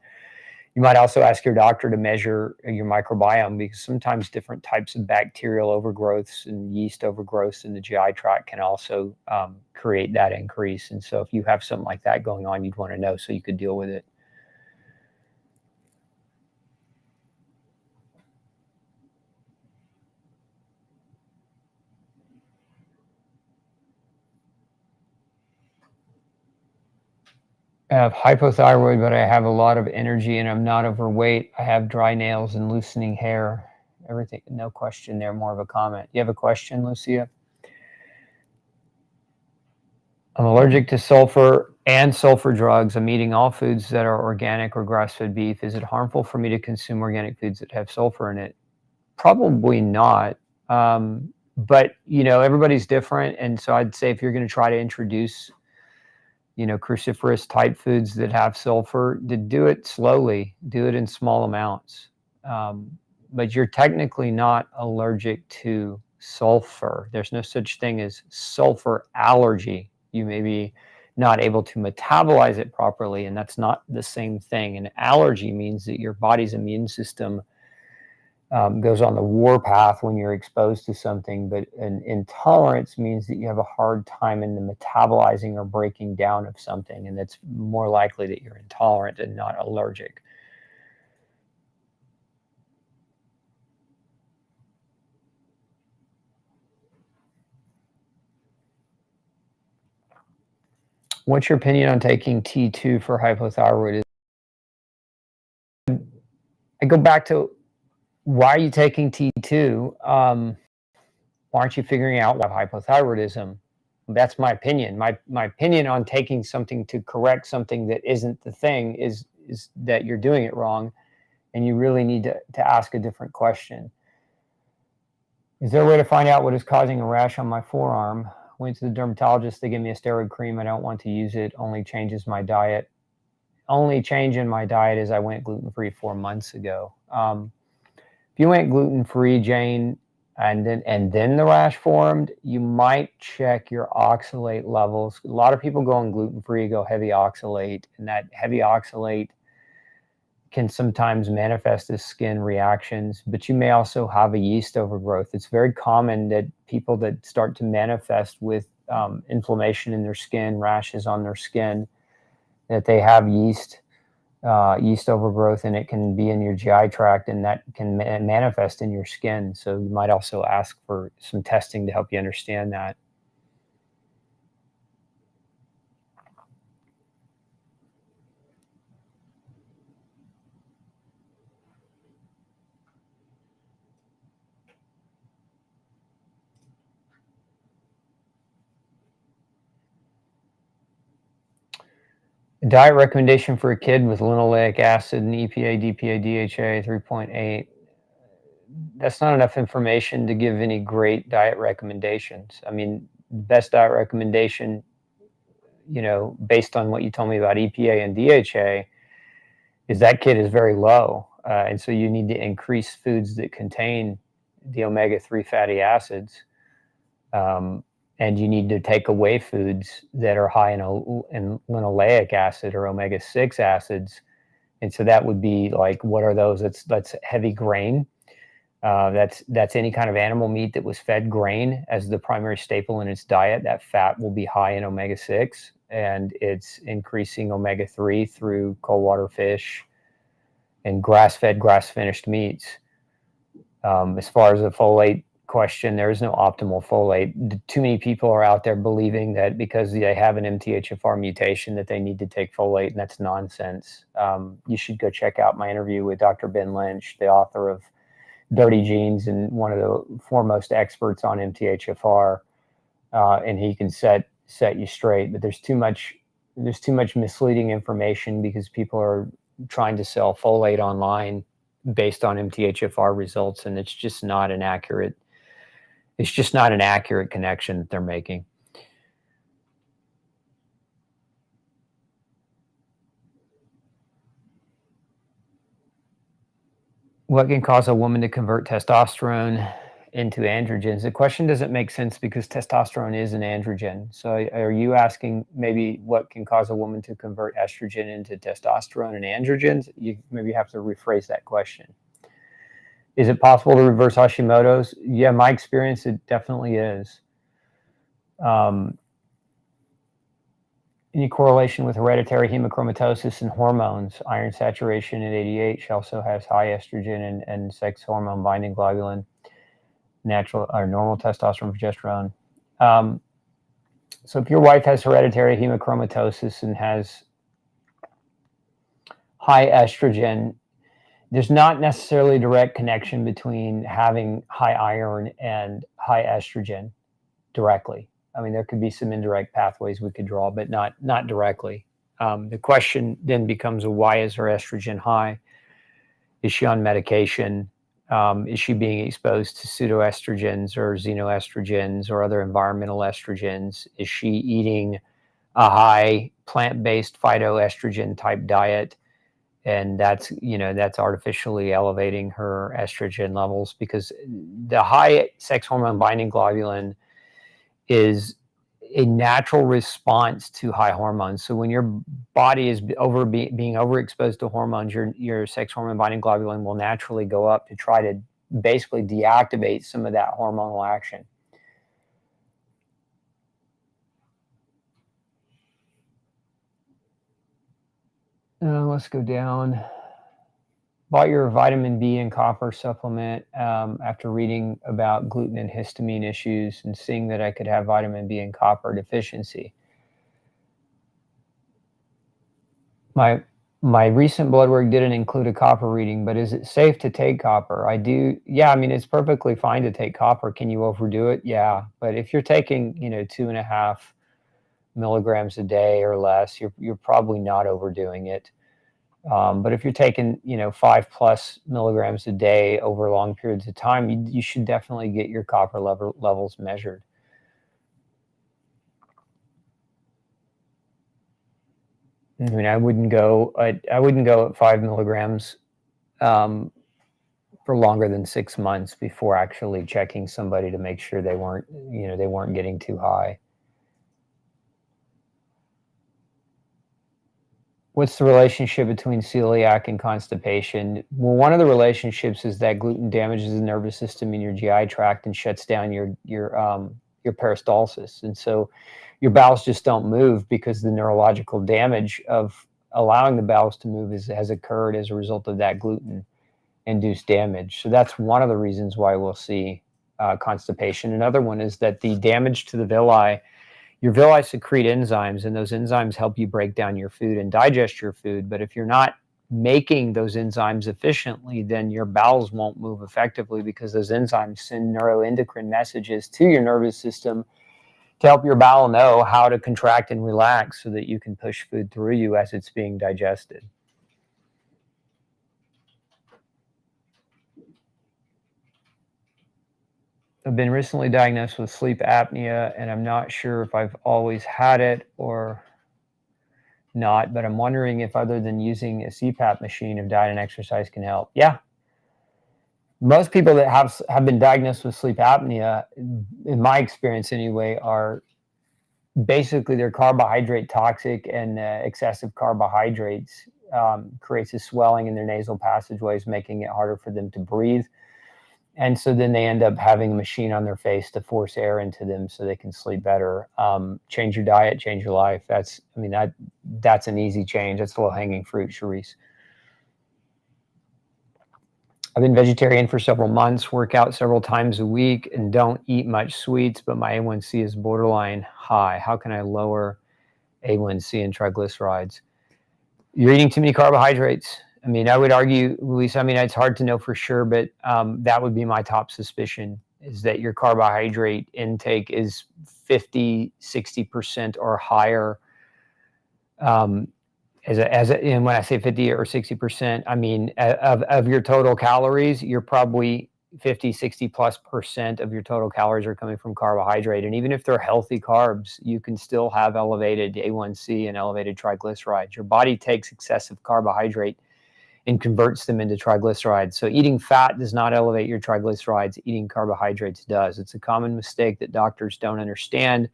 You might also ask your doctor to measure your microbiome, because sometimes different types of bacterial overgrowths and yeast overgrowths in the GI tract can also create that increase. And so if you have something like that going on, you'd want to know so you could deal with it. I have hypothyroid, but I have a lot of energy and I'm not overweight. I have dry nails and loosening hair. Everything, no question there, more of a comment. You have a question, Lucia? I'm allergic to sulfur and sulfur drugs. I'm eating all foods that are organic or grass-fed beef. Is it harmful for me to consume organic foods that have sulfur in it? Probably not. But, you know, everybody's different. And so I'd say if you're going to try to introduce, you know, cruciferous type foods that have sulfur, to do it slowly, do it in small amounts. But you're technically not allergic to sulfur. There's no such thing as sulfur allergy. You may be not able to metabolize it properly, and that's not the same thing. An allergy means that your body's immune system goes on the war path when you're exposed to something, but an intolerance means that you have a hard time in the metabolizing or breaking down of something, and it's more likely that you're intolerant and not allergic. What's your opinion on taking T2 for hypothyroidism? I go back to, why are you taking T2? Why aren't you figuring out why hypothyroidism? That's my opinion. My opinion on taking something to correct something that isn't the thing is that you're doing it wrong, and you really need to ask a different question. Is there a way to find out what is causing a rash on my forearm? Went to the dermatologist. They gave me a steroid cream. I don't want to use it. Only changes my diet. Only change in my diet is I went gluten-free 4 months ago. If you went gluten-free, Jane, and then the rash formed, you might check your oxalate levels. A lot of people go on gluten-free, go heavy oxalate, and that heavy oxalate can sometimes manifest as skin reactions, but you may also have a yeast overgrowth. It's very common that people that start to manifest with inflammation in their skin, rashes on their skin, that they have yeast overgrowth, and it can be in your GI tract, and that can manifest in your skin. So you might also ask for some testing to help you understand that. Diet recommendation for a kid with linoleic acid and EPA, DPA, DHA 3.8. That's not enough information to give any great diet recommendations. I mean, best diet recommendation, based on what you told me about EPA and DHA, is that kid is very low. And so you need to increase foods that contain the omega-3 fatty acids. And you need to take away foods that are high in linoleic acid or omega-6 acids. And so that would be like, what are those? That's heavy grain. That's any kind of animal meat that was fed grain as the primary staple in its diet. That fat will be high in omega-6, and it's increasing omega-3 through cold water fish and grass-fed, grass-finished meats. As far as the folate question, there is no optimal folate. Too many people are out there believing that because they have an MTHFR mutation that they need to take folate, and that's nonsense. You should go check out my interview with Dr. Ben Lynch, the author of Dirty Genes and one of the foremost experts on MTHFR, and he can set you straight. But there's too much misleading information because people are trying to sell folate online based on MTHFR results, and it's just not an accurate connection that they're making. What can cause a woman to convert testosterone into androgens? The question doesn't make sense because testosterone is an androgen. So are you asking maybe what can cause a woman to convert estrogen into testosterone and androgens? You maybe have to rephrase that question. Is it possible to reverse Hashimoto's? Yeah, my experience, it definitely is. Any correlation with hereditary hemochromatosis and hormones? Iron saturation at 88. She also has high estrogen and sex hormone binding globulin, natural or normal testosterone, progesterone. So if your wife has hereditary hemochromatosis and has high estrogen, there's not necessarily a direct connection between having high iron and high estrogen directly. I mean, there could be some indirect pathways we could draw, but not directly. The question then becomes, why is her estrogen high? Is she on medication? Is she being exposed to pseudoestrogens or xenoestrogens or other environmental estrogens? Is she eating a high plant-based phytoestrogen type diet? And that's artificially elevating her estrogen levels, because the high sex hormone binding globulin is a natural response to high hormones. So when your body is being overexposed to hormones, your sex hormone binding globulin will naturally go up to try to basically deactivate some of that hormonal action. Let's go down. Bought your vitamin B and copper supplement after reading about gluten and histamine issues and seeing that I could have vitamin B and copper deficiency. My recent blood work didn't include a copper reading, but is it safe to take copper? I do. Yeah, I mean, it's perfectly fine to take copper. Can you overdo it? Yeah, but if you're taking 2.5 milligrams a day or less, you're probably not overdoing it. But if you're taking 5+ milligrams a day over long periods of time, you should definitely get your copper levels measured. I mean, I wouldn't go at 5 milligrams for longer than 6 months before actually checking somebody to make sure they weren't getting too high. What's the relationship between celiac and constipation? Well, one of the relationships is that gluten damages the nervous system in your GI tract and shuts down your peristalsis, and so your bowels just don't move because the neurological damage of allowing the bowels to move has occurred as a result of that gluten-induced damage. So that's one of the reasons why we'll see constipation. Another one is that the damage to the villi. Your villi secrete enzymes, and those enzymes help you break down your food and digest your food. But if you're not making those enzymes efficiently, then your bowels won't move effectively because those enzymes send neuroendocrine messages to your nervous system to help your bowel know how to contract and relax so that you can push food through you as it's being digested. I've been recently diagnosed with sleep apnea, and I'm not sure if I've always had it or not, but I'm wondering if other than using a CPAP machine, if diet and exercise can help. Yeah. Most people that have been diagnosed with sleep apnea, in my experience anyway, are basically they're carbohydrate toxic, and excessive carbohydrates creates a swelling in their nasal passageways, making it harder for them to breathe. And so then they end up having a machine on their face to force air into them so they can sleep better. Change your diet, change your life. That's an easy change. That's low-hanging fruit, Charisse. I've been vegetarian for several months, work out several times a week, and don't eat much sweets, but my A1C is borderline high. How can I lower A1C and triglycerides? You're eating too many carbohydrates. I mean, I would argue, Luisa, I mean, it's hard to know for sure, but that would be my top suspicion, is that your carbohydrate intake is 50, 60% or higher. And when I say 50 or 60%, I mean, of your total calories, you're probably 50, 60+% of your total calories are coming from carbohydrate. And even if they're healthy carbs, you can still have elevated A1C and elevated triglycerides. Your body takes excessive carbohydrate and converts them into triglycerides. So eating fat does not elevate your triglycerides. Eating carbohydrates does. It's a common mistake that doctors don't understand.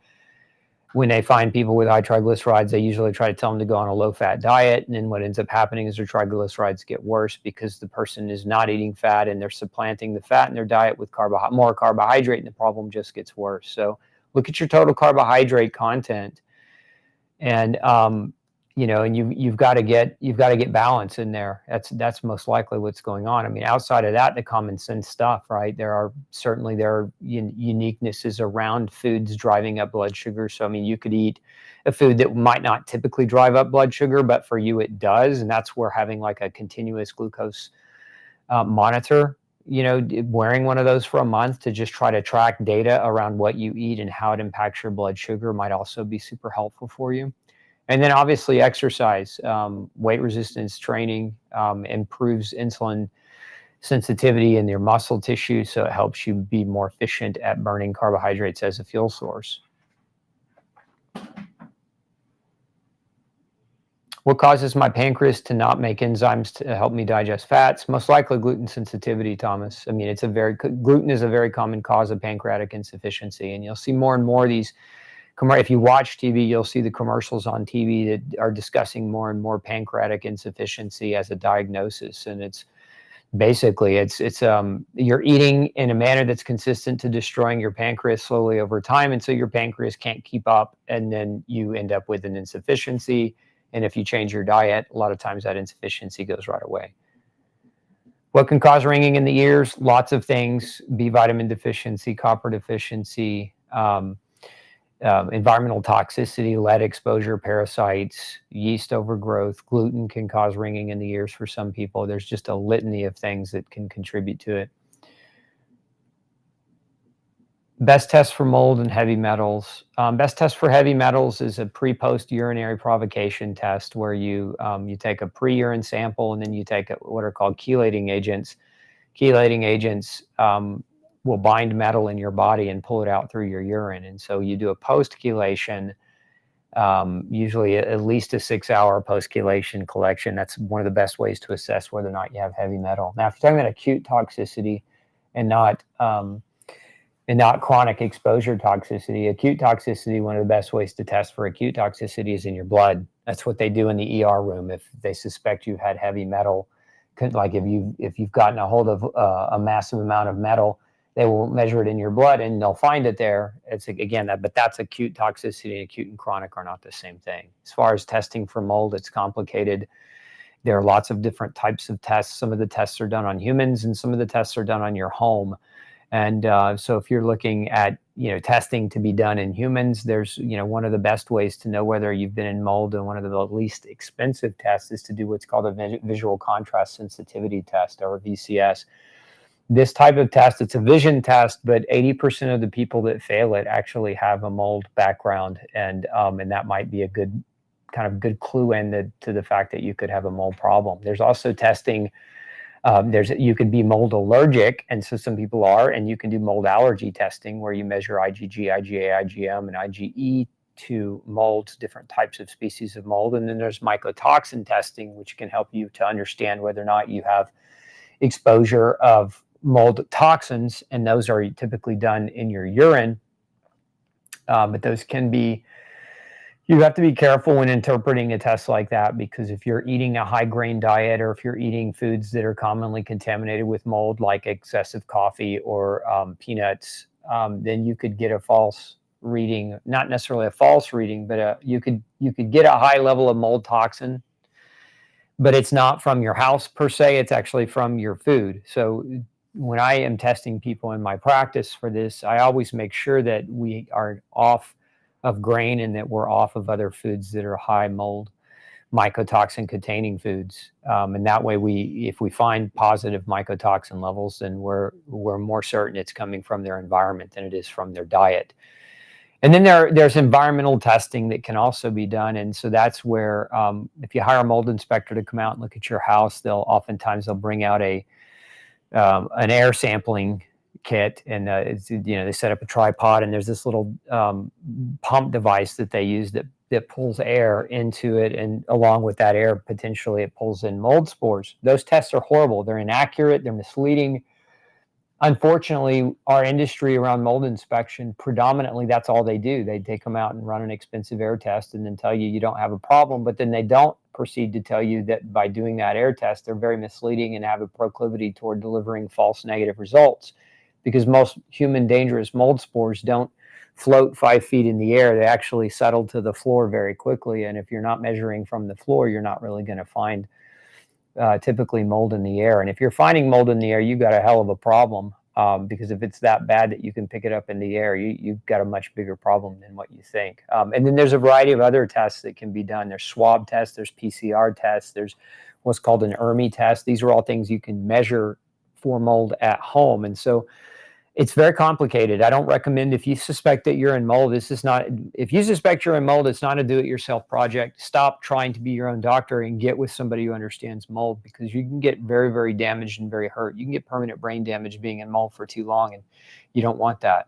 When they find people with high triglycerides, they usually try to tell them to go on a low-fat diet. And then what ends up happening is their triglycerides get worse because the person is not eating fat and they're supplanting the fat in their diet with more carbohydrate, and the problem just gets worse. So look at your total carbohydrate content, and and you've got to get balance in there. That's most likely what's going on. I mean, outside of that, the common sense stuff, right? There are uniquenesses around foods driving up blood sugar. So I mean, you could eat a food that might not typically drive up blood sugar, but for you it does, and that's where having like a continuous glucose monitor, wearing one of those for a month to just try to track data around what you eat and how it impacts your blood sugar might also be super helpful for you. And then obviously exercise, weight resistance training improves insulin sensitivity in your muscle tissue, so it helps you be more efficient at burning carbohydrates as a fuel source. What causes my pancreas to not make enzymes to help me digest fats? Most likely gluten sensitivity, Thomas. I mean, gluten is a very common cause of pancreatic insufficiency, and you'll see more and more of these. If you watch TV, you'll see the commercials on TV that are discussing more and more pancreatic insufficiency as a diagnosis. And it's basically, you're eating in a manner that's consistent to destroying your pancreas slowly over time. And so your pancreas can't keep up, and then you end up with an insufficiency. And if you change your diet, a lot of times that insufficiency goes right away. What can cause ringing in the ears? Lots of things: B vitamin deficiency, copper deficiency, environmental toxicity, lead exposure, parasites, yeast overgrowth. Gluten can cause ringing in the ears for some people. There's just a litany of things that can contribute to it. Best test for mold and heavy metals. Best test for heavy metals is a pre-post urinary provocation test, where you take a pre-urine sample, and then you take what are called chelating agents. Chelating agents will bind metal in your body and pull it out through your urine. And so you do a post-chelation, usually at least a 6-hour post-chelation collection. That's one of the best ways to assess whether or not you have heavy metal. Now, if you're talking about acute toxicity and not chronic exposure toxicity, acute toxicity, one of the best ways to test for acute toxicity is in your blood. That's what they do in the ER room if they suspect you've had heavy metal. Like if you've gotten a hold of a massive amount of metal, they will measure it in your blood and they'll find it there. It's again but that's acute toxicity, and acute and chronic are not the same thing. As far as testing for mold, it's complicated. There are lots of different types of tests. Some of the tests are done on humans, and some of the tests are done on your home. And so if you're looking at testing to be done in humans, there's one of the best ways to know whether you've been in mold, and one of the least expensive tests is to do what's called a visual contrast sensitivity test, or a VCS. This type of test, it's a vision test, but 80% of the people that fail it actually have a mold background, and that might be a good clue to the fact that you could have a mold problem. There's also testing. You could be mold allergic, and so some people are, and you can do mold allergy testing where you measure IgG, IgA, IgM, and IgE to molds, different types of species of mold. And then there's mycotoxin testing, which can help you to understand whether or not you have exposure of mold toxins, and those are typically done in your urine. But those can be, you have to be careful when interpreting a test like that, because if you're eating a high grain diet, or if you're eating foods that are commonly contaminated with mold, like excessive coffee or peanuts, then you could get a false reading, not necessarily a false reading, but you could get a high level of mold toxin, but it's not from your house per se, it's actually from your food. So when I am testing people in my practice for this, I always make sure that we are off of grain and that we're off of other foods that are high mold mycotoxin containing foods. And that way if we find positive mycotoxin levels, then we're more certain it's coming from their environment than it is from their diet. And then there's environmental testing that can also be done. And so that's where, if you hire a mold inspector to come out and look at your house, oftentimes they'll bring out an air sampling kit, and they set up a tripod, and there's this little pump device that they use that pulls air into it, and along with that air, potentially it pulls in mold spores. Those tests are horrible. They're inaccurate. They're misleading. Unfortunately, our industry around mold inspection, predominantly that's all they do. They come out and run an expensive air test and then tell you don't have a problem, but then they don't proceed to tell you that by doing that air test, they're very misleading and have a proclivity toward delivering false negative results, because most human dangerous mold spores don't float 5 feet in the air. They actually settle to the floor very quickly, and if you're not measuring from the floor, you're not really going to find typically mold in the air. And if you're finding mold in the air, you've got a hell of a problem, because if it's that bad that you can pick it up in the air, you've got a much bigger problem than what you think. And then there's a variety of other tests that can be done. There's swab tests, there's PCR tests, there's what's called an ERMI test. These are all things you can measure for mold at home. And so it's very complicated. I don't recommend, if you suspect that you're in mold, if you suspect you're in mold, it's not a do-it-yourself project. Stop trying to be your own doctor and get with somebody who understands mold, because you can get very, very damaged and very hurt. You can get permanent brain damage being in mold for too long, and you don't want that.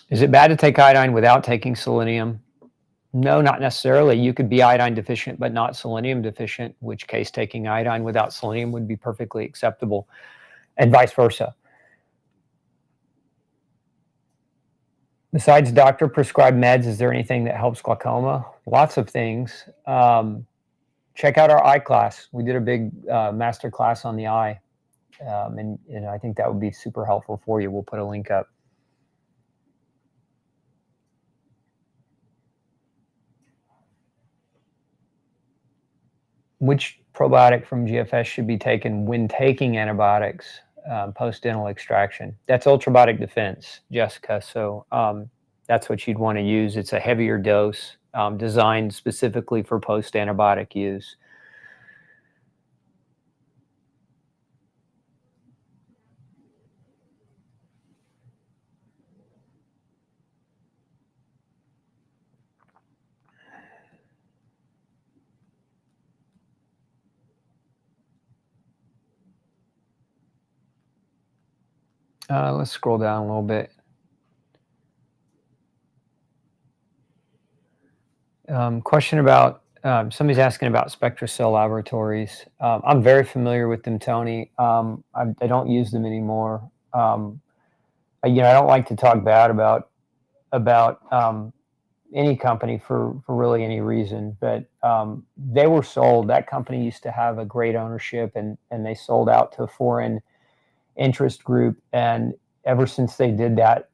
Is it bad to take iodine without taking selenium? No, not necessarily. You could be iodine deficient but not selenium deficient, in which case taking iodine without selenium would be perfectly acceptable, and vice versa. Besides doctor prescribed meds, is there anything that helps glaucoma? Lots of things. Check out our eye class. We did a big master class on the eye, and I think that would be super helpful for you. We'll put a link up. Which probiotic from GFS should be taken when taking antibiotics post-dental extraction? That's ultrabiotic defense, Jessica. So that's what you'd want to use. It's a heavier dose, designed specifically for post-antibiotic use. Let's scroll down a little bit. Question about, somebody's asking about SpectraCell Laboratories. I'm very familiar with them, Tony. I don't use them anymore. I don't like to talk bad about any company for really any reason, but they were sold. That company used to have a great ownership, and they sold out to a foreign interest group. And ever since they did that,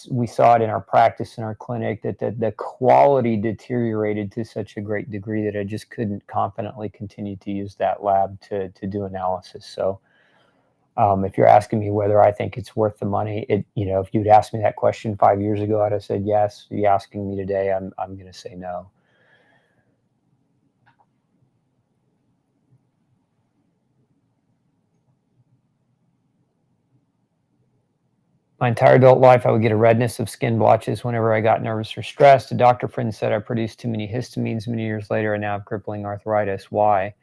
we saw it in our practice, in our clinic, that the quality deteriorated to such a great degree that I just couldn't confidently continue to use that lab to do analysis. So if you're asking me whether I think it's worth the money, if you'd asked me that question 5 years ago, I'd have said yes. If you're asking me today, I'm going to say no. My entire adult life, I would get a redness of skin blotches whenever I got nervous or stressed. A doctor friend said I produced too many histamines many years later, and now I have crippling arthritis. Why?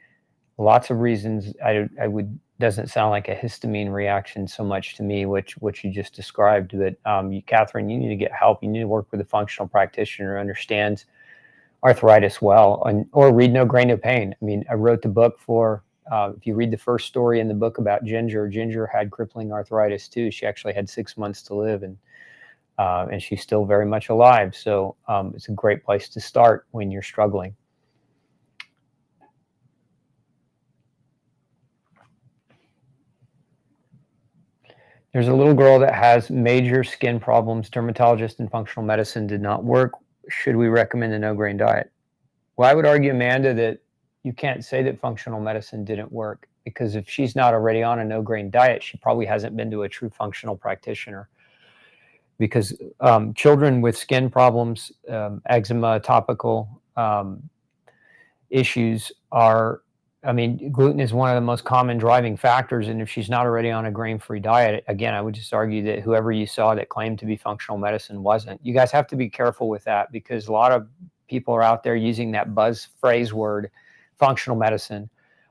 Lots of reasons. I would doesn't sound like a histamine reaction so much to me, which what you just described. But Catherine, you need to get help. You need to work with a functional practitioner who understands arthritis well, or read No Grain No Pain. I mean, I wrote the book for. If you read the first story in the book about Ginger, Ginger had crippling arthritis too. She actually had 6 months to live, and she's still very much alive. So it's a great place to start when you're struggling. There's a little girl that has major skin problems. Dermatologist and functional medicine did not work. Should we recommend a no-grain diet? Well, I would argue, Amanda, that you can't say that functional medicine didn't work, because if she's not already on a no-grain diet, she probably hasn't been to a true functional practitioner. Because children with skin problems, eczema, topical issues are, I mean, gluten is one of the most common driving factors. And if she's not already on a grain-free diet, again, I would just argue that whoever you saw that claimed to be functional medicine wasn't. You guys have to be careful with that, because a lot of people are out there using that buzz phrase word, functional medicine.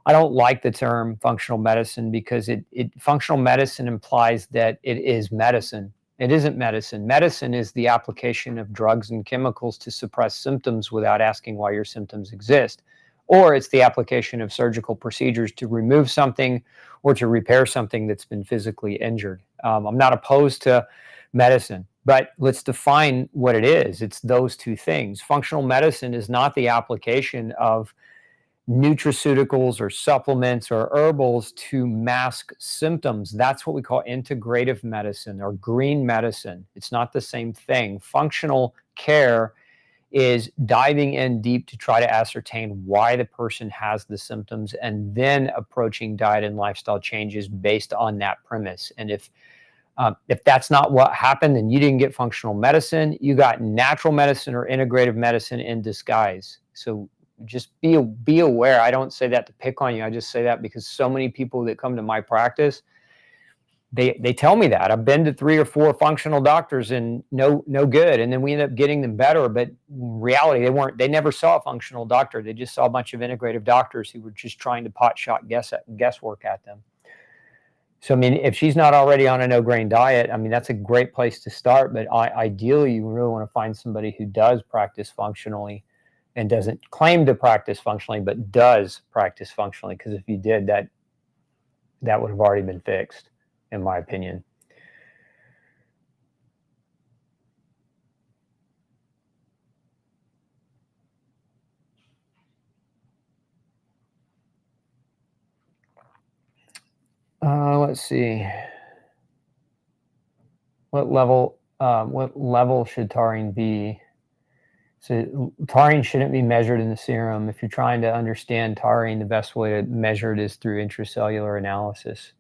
I don't like the term functional medicine, because functional medicine implies that it is medicine. It isn't medicine. Medicine is the application of drugs and chemicals to suppress symptoms without asking why your symptoms exist. Or it's the application of surgical procedures to remove something or to repair something that's been physically injured. I'm not opposed to medicine, but let's define what it is. It's those two things. Functional medicine is not the application of nutraceuticals or supplements or herbals to mask symptoms. That's what we call integrative medicine or green medicine. It's not the same thing. Functional care is diving in deep to try to ascertain why the person has the symptoms, and then approaching diet and lifestyle changes based on that premise. And if that's not what happened, then you didn't get functional medicine. You got natural medicine or integrative medicine in disguise. So just be aware. I don't say that to pick on you. I just say that because so many people that come to my practice, they tell me that. I've been to 3 or 4 functional doctors and no good. And then we end up getting them better. But in reality, they never saw a functional doctor. They just saw a bunch of integrative doctors who were just trying to pot shot guesswork at them. So, I mean, if she's not already on a no-grain diet, I mean, that's a great place to start. But ideally, you really want to find somebody who does practice functionally and doesn't claim to practice functionally, but does practice functionally. Because if you did, that would have already been fixed, in my opinion. Let's see. What level should taurine be? So taurine shouldn't be measured in the serum. If you're trying to understand taurine, the best way to measure it is through intracellular analysis.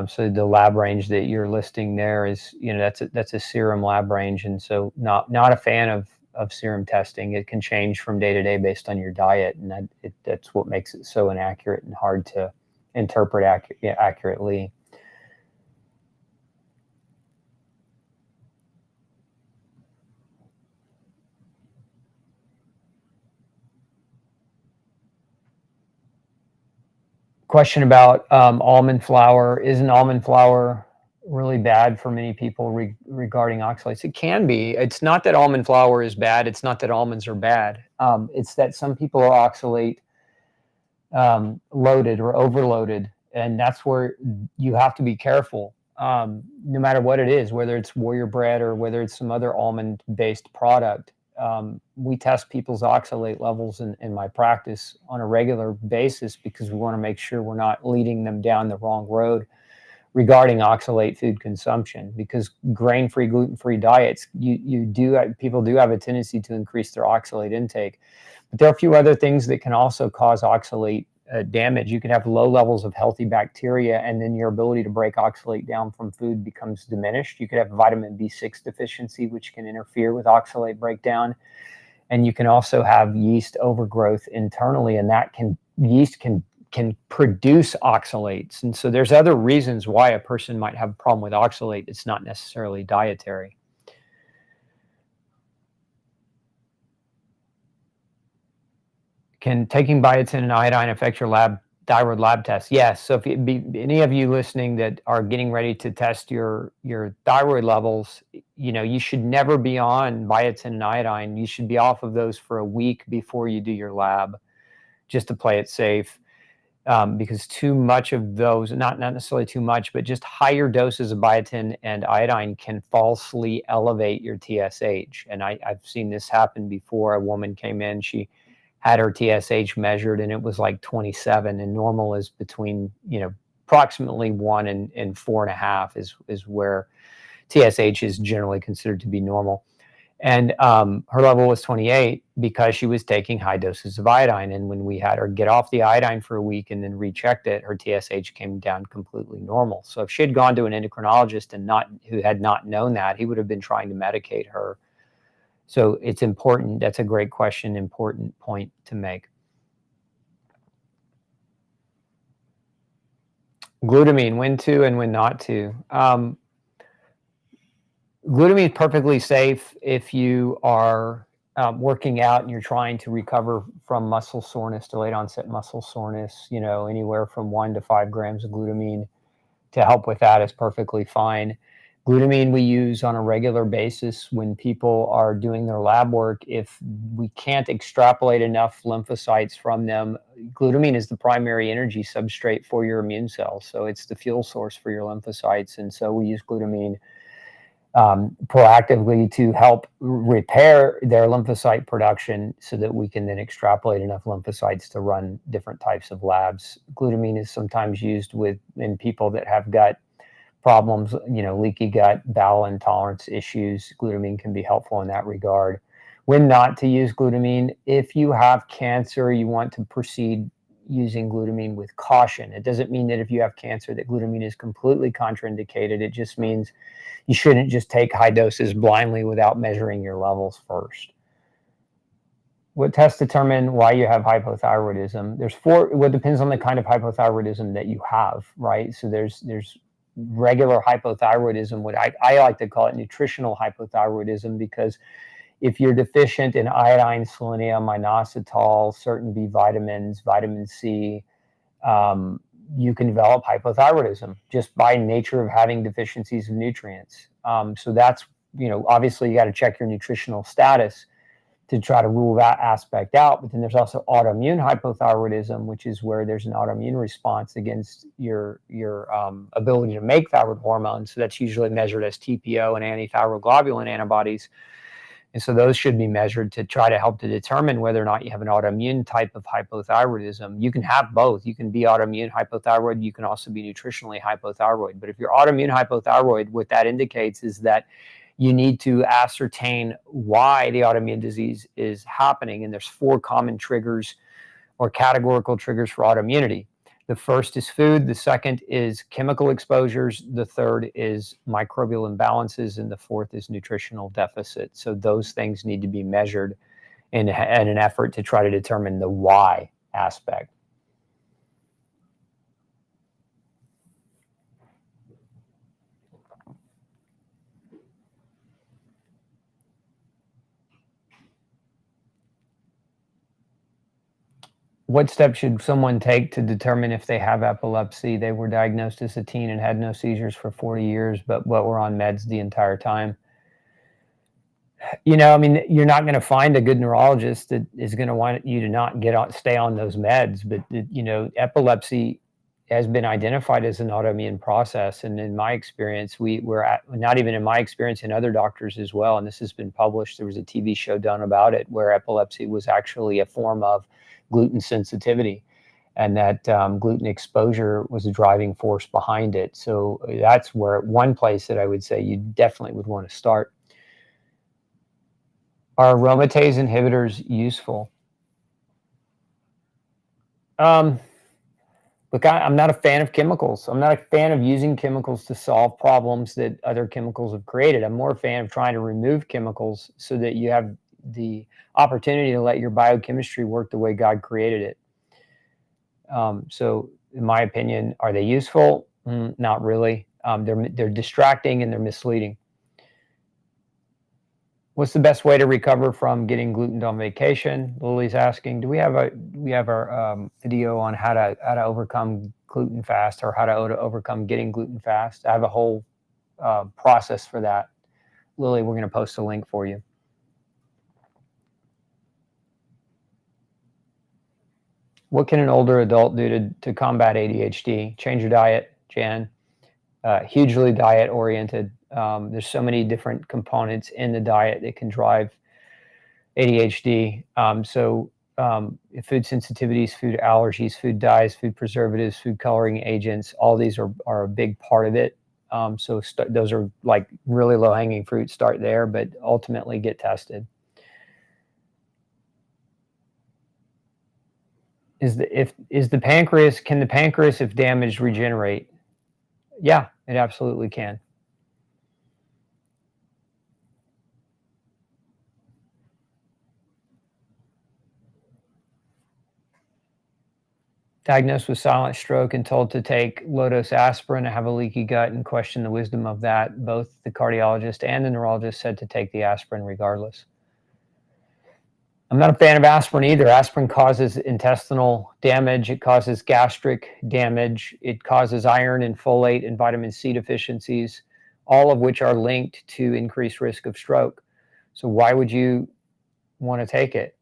So the lab range that you're listing there is, that's a serum lab range, and so not a fan of serum testing. It can change from day to day based on your diet, and that's what makes it so inaccurate and hard to interpret accurately. Question about almond flour. Isn't almond flour really bad for many people regarding oxalates? It can be. It's not that almond flour is bad. It's not that almonds are bad. It's that some people are oxalate loaded or overloaded, and that's where you have to be careful. No matter what it is, whether it's Warrior Bread or whether it's some other almond-based product. We test people's oxalate levels in my practice on a regular basis, because we want to make sure we're not leading them down the wrong road regarding oxalate food consumption. Because grain-free, gluten-free diets, people do have a tendency to increase their oxalate intake. But there are a few other things that can also cause oxalate damage. You can have low levels of healthy bacteria, and then your ability to break oxalate down from food becomes diminished. You could have vitamin B6 deficiency, which can interfere with oxalate breakdown. And you can also have yeast overgrowth internally, and yeast can can produce oxalates. And so there's other reasons why a person might have a problem with oxalate. It's not necessarily dietary. Can taking biotin and iodine affect your thyroid lab test? Yes. So if any of you listening that are getting ready to test your thyroid levels, you should never be on biotin and iodine. You should be off of those for a week before you do your lab, just to play it safe. Because too much of those, not necessarily too much, but just higher doses of biotin and iodine can falsely elevate your TSH. And I've seen this happen before. A woman came in, she had her TSH measured and it was like 27, and normal is between, approximately 1 and 4.5 is where TSH is generally considered to be normal. And her level was 28 because she was taking high doses of iodine. And when we had her get off the iodine for a week and then rechecked it, her TSH came down completely normal. So if she had gone to an endocrinologist and who had not known that, he would have been trying to medicate her. So it's important. That's a great question, important point to make. Glutamine, when to and when not to. Glutamine is perfectly safe if you are working out and you're trying to recover from muscle soreness, delayed onset muscle soreness. Anywhere from 1 to 5 grams of glutamine to help with that is perfectly fine. Glutamine we use on a regular basis when people are doing their lab work. If we can't extrapolate enough lymphocytes from them, glutamine is the primary energy substrate for your immune cells. So it's the fuel source for your lymphocytes. And so we use glutamine proactively to help repair their lymphocyte production so that we can then extrapolate enough lymphocytes to run different types of labs. Glutamine is sometimes used in people that have gut problems, leaky gut, bowel intolerance issues. Glutamine can be helpful in that regard. When not to use glutamine, if you have cancer, you want to proceed using glutamine with caution. It doesn't mean that if you have cancer that glutamine is completely contraindicated. It just means you shouldn't just take high doses blindly without measuring your levels first. What tests determine why you have hypothyroidism? There's 4. Well, it depends on the kind of hypothyroidism that you have, right? So there's regular hypothyroidism. What I like to call it nutritional hypothyroidism, because if you're deficient in iodine, selenium, inositol, certain B vitamins, vitamin C, you can develop hypothyroidism just by nature of having deficiencies of nutrients. So that's, obviously you got to check your nutritional status to try to rule that aspect out. But then there's also autoimmune hypothyroidism, which is where there's an autoimmune response against your ability to make thyroid hormones. So that's usually measured as TPO and antithyroglobulin antibodies. And so those should be measured to try to help to determine whether or not you have an autoimmune type of hypothyroidism. You can have both. You can be autoimmune hypothyroid. You can also be nutritionally hypothyroid. But if you're autoimmune hypothyroid, what that indicates is that you need to ascertain why the autoimmune disease is happening. And there's 4 common triggers or categorical triggers for autoimmunity. The first is food. The second is chemical exposures. The third is microbial imbalances. And the fourth is nutritional deficit. So those things need to be measured in an effort to try to determine the why aspect. What steps should someone take to determine if they have epilepsy? They were diagnosed as a teen and had no seizures for 40 years, but were on meds the entire time. You're not going to find a good neurologist that is going to want you to not stay on those meds. But, epilepsy has been identified as an autoimmune process. And in my experience, not even in my experience, in other doctors as well. And this has been published. There was a TV show done about it where epilepsy was actually a form of gluten sensitivity, and that gluten exposure was a driving force behind it. So that's one place that I would say you definitely would want to start. Are aromatase inhibitors useful? Look, I'm not a fan of chemicals. I'm not a fan of using chemicals to solve problems that other chemicals have created. I'm more a fan of trying to remove chemicals so that you have the opportunity to let your biochemistry work the way God created it. So in my opinion, are they useful? Not really. They're distracting and they're misleading. What's the best way to recover from getting gluten on vacation? Lily's asking. Do we have our video on how to overcome gluten fast, or how to overcome getting gluten fast? I have a whole process for that. Lily, we're going to post a link for you. What can an older adult do to combat ADHD? Change your diet, Jan. Hugely diet oriented. There's so many different components in the diet that can drive ADHD. Food sensitivities, food allergies, food dyes, food preservatives, food coloring agents, all these are a big part of it. Those are like really low hanging fruit. Start there, but ultimately get tested. Can the pancreas, if damaged, regenerate? Yeah, it absolutely can. Diagnosed with silent stroke and told to take low-dose aspirin. I have a leaky gut and question the wisdom of that. Both the cardiologist and the neurologist said to take the aspirin regardless. I'm not a fan of aspirin either. Aspirin causes intestinal damage. It causes gastric damage. It causes iron and folate and vitamin C deficiencies, all of which are linked to increased risk of stroke. So why would you want to take it?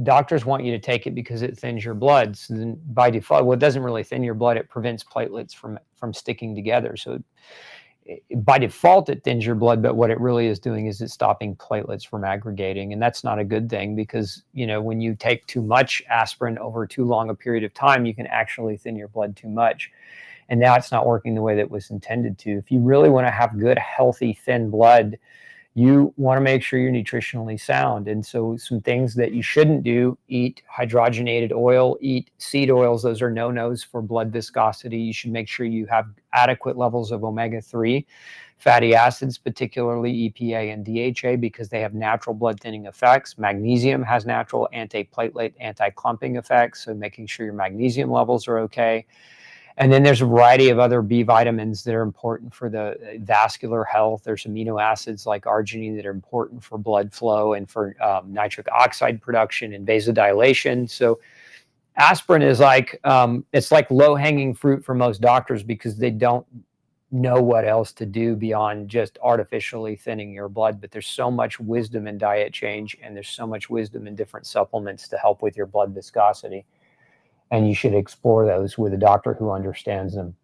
Doctors want you to take it because it thins your blood. So then by default, well, it doesn't really thin your blood. It prevents platelets from sticking together. So by default, it thins your blood, but what it really is doing is it's stopping platelets from aggregating. And that's not a good thing, because, when you take too much aspirin over too long a period of time, you can actually thin your blood too much. And now it's not working the way that it was intended to. If you really want to have good, healthy, thin blood, you want to make sure you're nutritionally sound. And so some things that you shouldn't do: eat hydrogenated oil, eat seed oils. Those are no-nos for blood viscosity. You should make sure you have adequate levels of omega-3 fatty acids, particularly EPA and DHA, because they have natural blood thinning effects. Magnesium has natural anti-platelet, anti-clumping effects, so making sure your magnesium levels are okay. And then there's a variety of other B vitamins that are important for the vascular health. There's amino acids like arginine that are important for blood flow and for nitric oxide production and vasodilation. So aspirin is it's like low-hanging fruit for most doctors, because they don't know what else to do beyond just artificially thinning your blood. But there's so much wisdom in diet change, and there's so much wisdom in different supplements to help with your blood viscosity. And you should explore those with a doctor who understands them.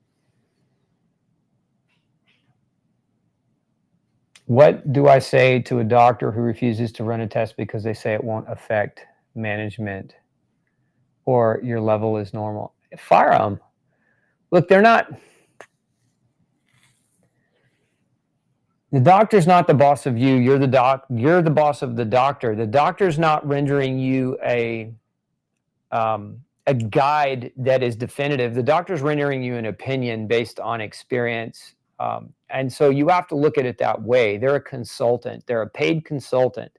What do I say to a doctor who refuses to run a test because they say it won't affect management or your level is normal? Fire them. Look, they're not. The doctor's not the boss of you. You're the boss of the doctor. The doctor's not rendering you a guide that is definitive. The doctor's rendering you an opinion based on experience. And so you have to look at it that way. They're a consultant. They're a paid consultant.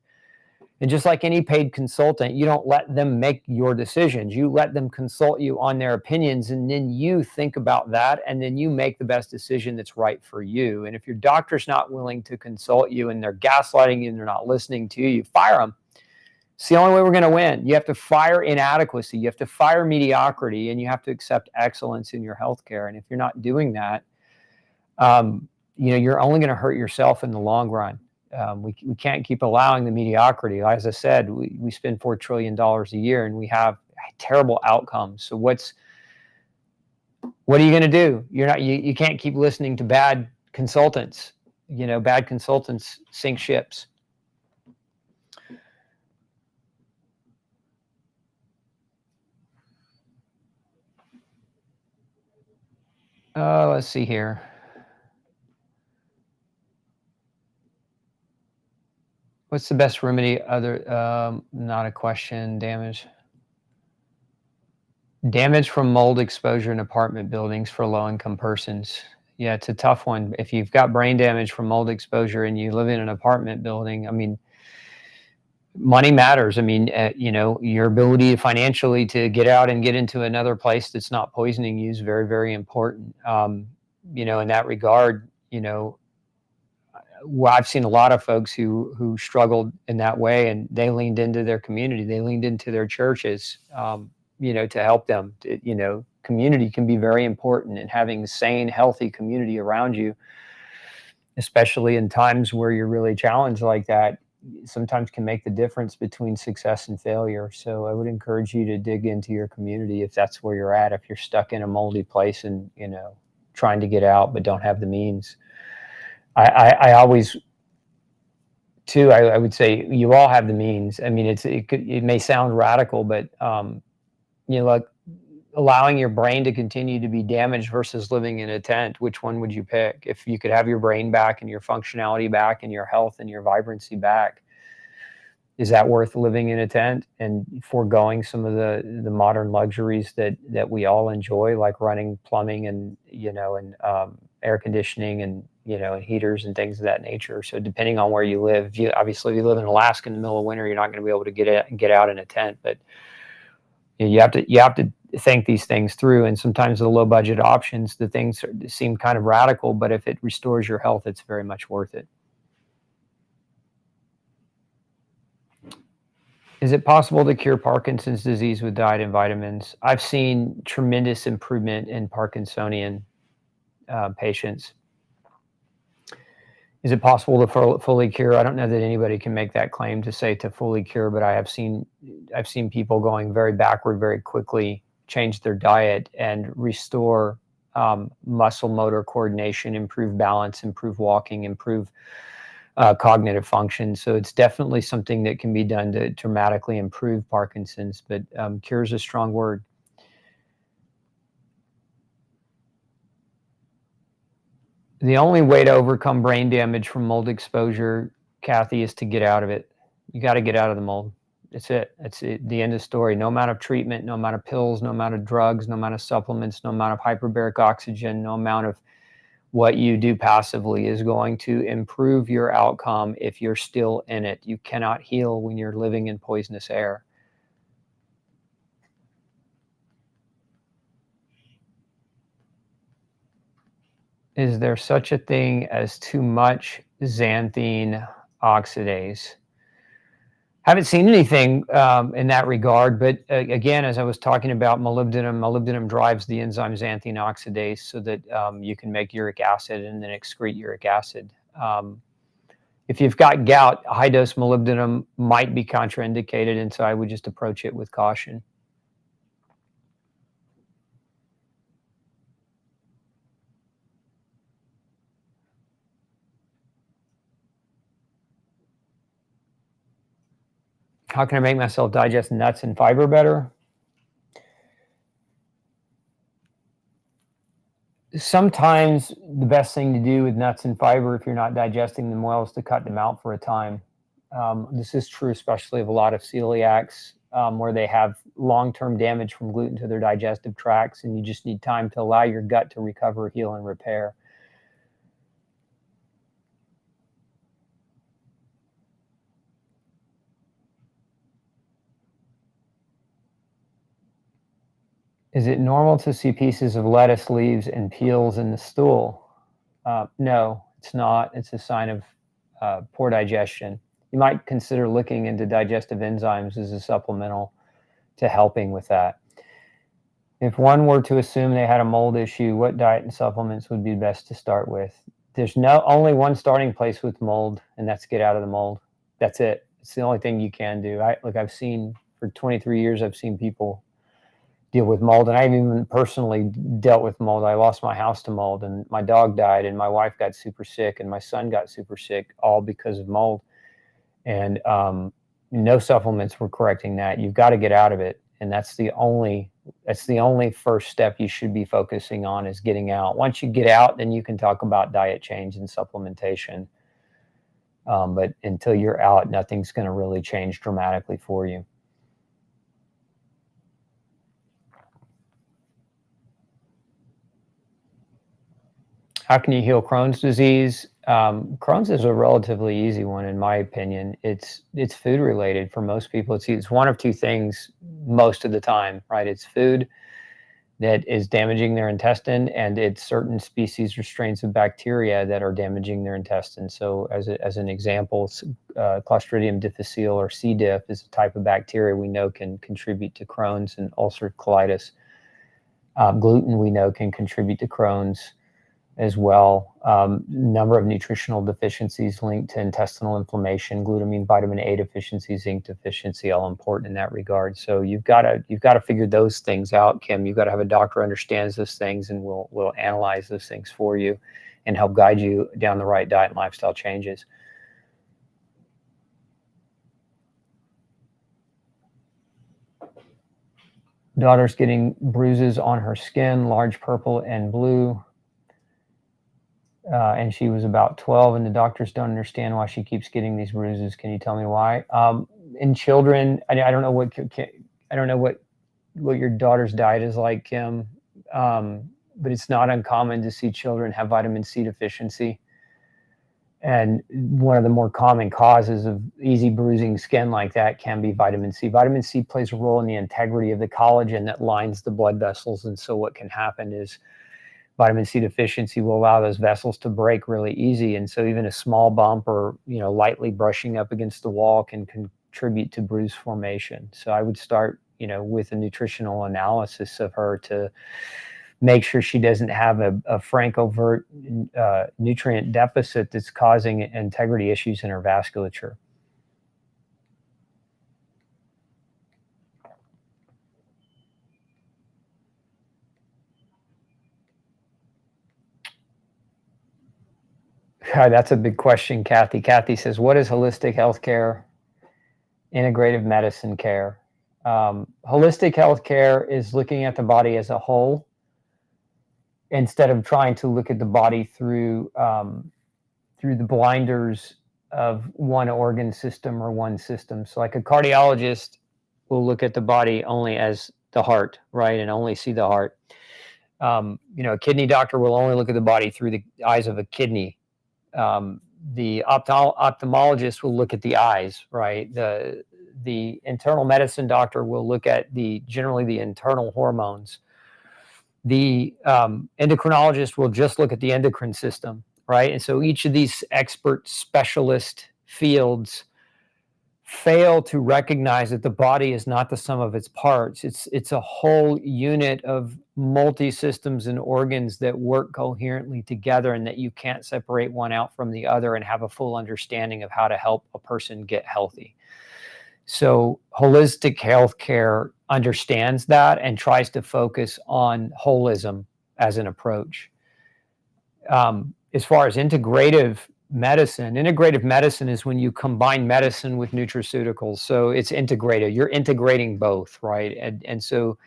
And just like any paid consultant, you don't let them make your decisions. You let them consult you on their opinions, and then you think about that, and then you make the best decision that's right for you. And if your doctor's not willing to consult you and they're gaslighting you and they're not listening to you, fire them. It's the only way we're going to win. You have to fire inadequacy. You have to fire mediocrity, and you have to accept excellence in your healthcare. And if you're not doing that, you're only going to hurt yourself in the long run. We can't keep allowing the mediocrity. As I said, we spend $4 trillion a year, and we have terrible outcomes. So what are you going to do? You can't keep listening to bad consultants. Bad consultants sink ships. Let's see here. What's the best remedy? Not a question. Damage from mold exposure in apartment buildings for low-income persons. Yeah, it's a tough one. If you've got brain damage from mold exposure and you live in an apartment building, money matters. I mean, you know, your ability financially to get out and get into another place that's not poisoning you is very, very important. You know, in that regard, you know, well, I've seen a lot of folks who struggled in that way, and they leaned into their community. They leaned into their churches, you know, to help them. You know, community can be very important, and having sane, healthy community around you, especially in times where you're really challenged like that, sometimes can make the difference between success and failure. So I would encourage you to dig into your community if that's where you're at. If you're stuck in a moldy place and, you know, trying to get out but don't have the means. I always, too, I would say you all have the means. I mean, it may sound radical, but you know, like allowing your brain to continue to be damaged versus living in a tent, which one would you pick? If you could have your brain back and your functionality back and your health and your vibrancy back, is that worth living in a tent and foregoing some of the modern luxuries that we all enjoy, like running plumbing and, you know, and air conditioning and, you know, and heaters and things of that nature? So depending on where you live, if you live in Alaska in the middle of winter, you're not going to be able to get out in a tent. But you have to think these things through. And sometimes the low budget options, the things seem kind of radical, but if it restores your health, it's very much worth it. Is it possible to cure Parkinson's disease with diet and vitamins? I've seen tremendous improvement in Parkinsonian patients. Is it possible to fully cure? I don't know that anybody can make that claim to say to fully cure, but I've seen people going very backward very quickly, change their diet and restore muscle motor coordination, improve balance, improve walking, improve cognitive function. So it's definitely something that can be done to dramatically improve Parkinson's, but cure is a strong word. The only way to overcome brain damage from mold exposure, Kathy, is to get out of it. You got to get out of the mold. That's it. That's it. The end of the story. No amount of treatment, no amount of pills, no amount of drugs, no amount of supplements, no amount of hyperbaric oxygen, no amount of what you do passively is going to improve your outcome if you're still in it. You cannot heal when you're living in poisonous air. Is there such a thing as too much xanthine oxidase? Haven't seen anything in that regard, but again, as I was talking about molybdenum drives the enzyme xanthine oxidase so that you can make uric acid and then excrete uric acid. If you've got gout, high dose molybdenum might be contraindicated, and so I would just approach it with caution. How can I make myself digest nuts and fiber better? Sometimes the best thing to do with nuts and fiber, if you're not digesting them well, is to cut them out for a time. This is true especially of a lot of celiacs, where they have long-term damage from gluten to their digestive tracts, and you just need time to allow your gut to recover, heal, and repair. Is it normal to see pieces of lettuce leaves and peels in the stool? No, it's not. It's a sign of poor digestion. You might consider looking into digestive enzymes as a supplemental to helping with that. If one were to assume they had a mold issue, what diet and supplements would be best to start with? There's only one starting place with mold, and that's get out of the mold. That's it. It's the only thing you can do. I've seen for 23 years, I've seen people deal with mold, and I've even personally dealt with mold. I lost my house to mold, and my dog died, and my wife got super sick, and my son got super sick, all because of mold. And no supplements were correcting that. You've got to get out of it, and that's the only first step you should be focusing on, is getting out. Once you get out, then you can talk about diet change and supplementation. But until you're out, nothing's going to really change dramatically for you. How can you heal Crohn's disease? Crohn's is a relatively easy one, in my opinion. It's food related for most people. It's one of two things most of the time, right? It's food that is damaging their intestine, and it's certain species or strains of bacteria that are damaging their intestine. So as an example, Clostridium difficile, or C. diff, is a type of bacteria we know can contribute to Crohn's and ulcerative colitis. Gluten, we know, can contribute to Crohn's as well. Number of nutritional deficiencies linked to intestinal inflammation, glutamine, vitamin A deficiency, zinc deficiency, all important in that regard. So you've got to figure those things out, Kim. You've got to have a doctor who understands those things, and will analyze those things for you and help guide you down the right diet and lifestyle changes. Daughter's getting bruises on her skin, large purple and blue. And she was about 12, and the doctors don't understand why she keeps getting these bruises. Can you tell me why? In children, I don't know what your daughter's diet is like, Kim, but it's not uncommon to see children have vitamin C deficiency. And one of the more common causes of easy bruising skin like that can be vitamin C. Vitamin C plays a role in the integrity of the collagen that lines the blood vessels. And so what can happen is vitamin C deficiency will allow those vessels to break really easy. And so even a small bump, or lightly brushing up against the wall, can contribute to bruise formation. So I would start with a nutritional analysis of her to make sure she doesn't have a frank, overt nutrient deficit that's causing integrity issues in her vasculature. That's a big question, Kathy. Kathy says, what is holistic healthcare, integrative medicine care? Holistic healthcare is looking at the body as a whole, instead of trying to look at the body through the blinders of one organ system or one system. So like a cardiologist will look at the body only as the heart, right? And only see the heart. A kidney doctor will only look at the body through the eyes of a kidney. The ophthalmologist will look at the eyes, right? The internal medicine doctor will look at generally the internal hormones. The endocrinologist will just look at the endocrine system, right? And so each of these expert specialist fields fail to recognize that the body is not the sum of its parts. It's a whole unit of multi-systems and organs that work coherently together, and that you can't separate one out from the other and have a full understanding of how to help a person get healthy. So holistic healthcare understands that and tries to focus on holism as an approach. As far as integrative medicine is when you combine medicine with nutraceuticals. So it's integrated. You're integrating both, right? And so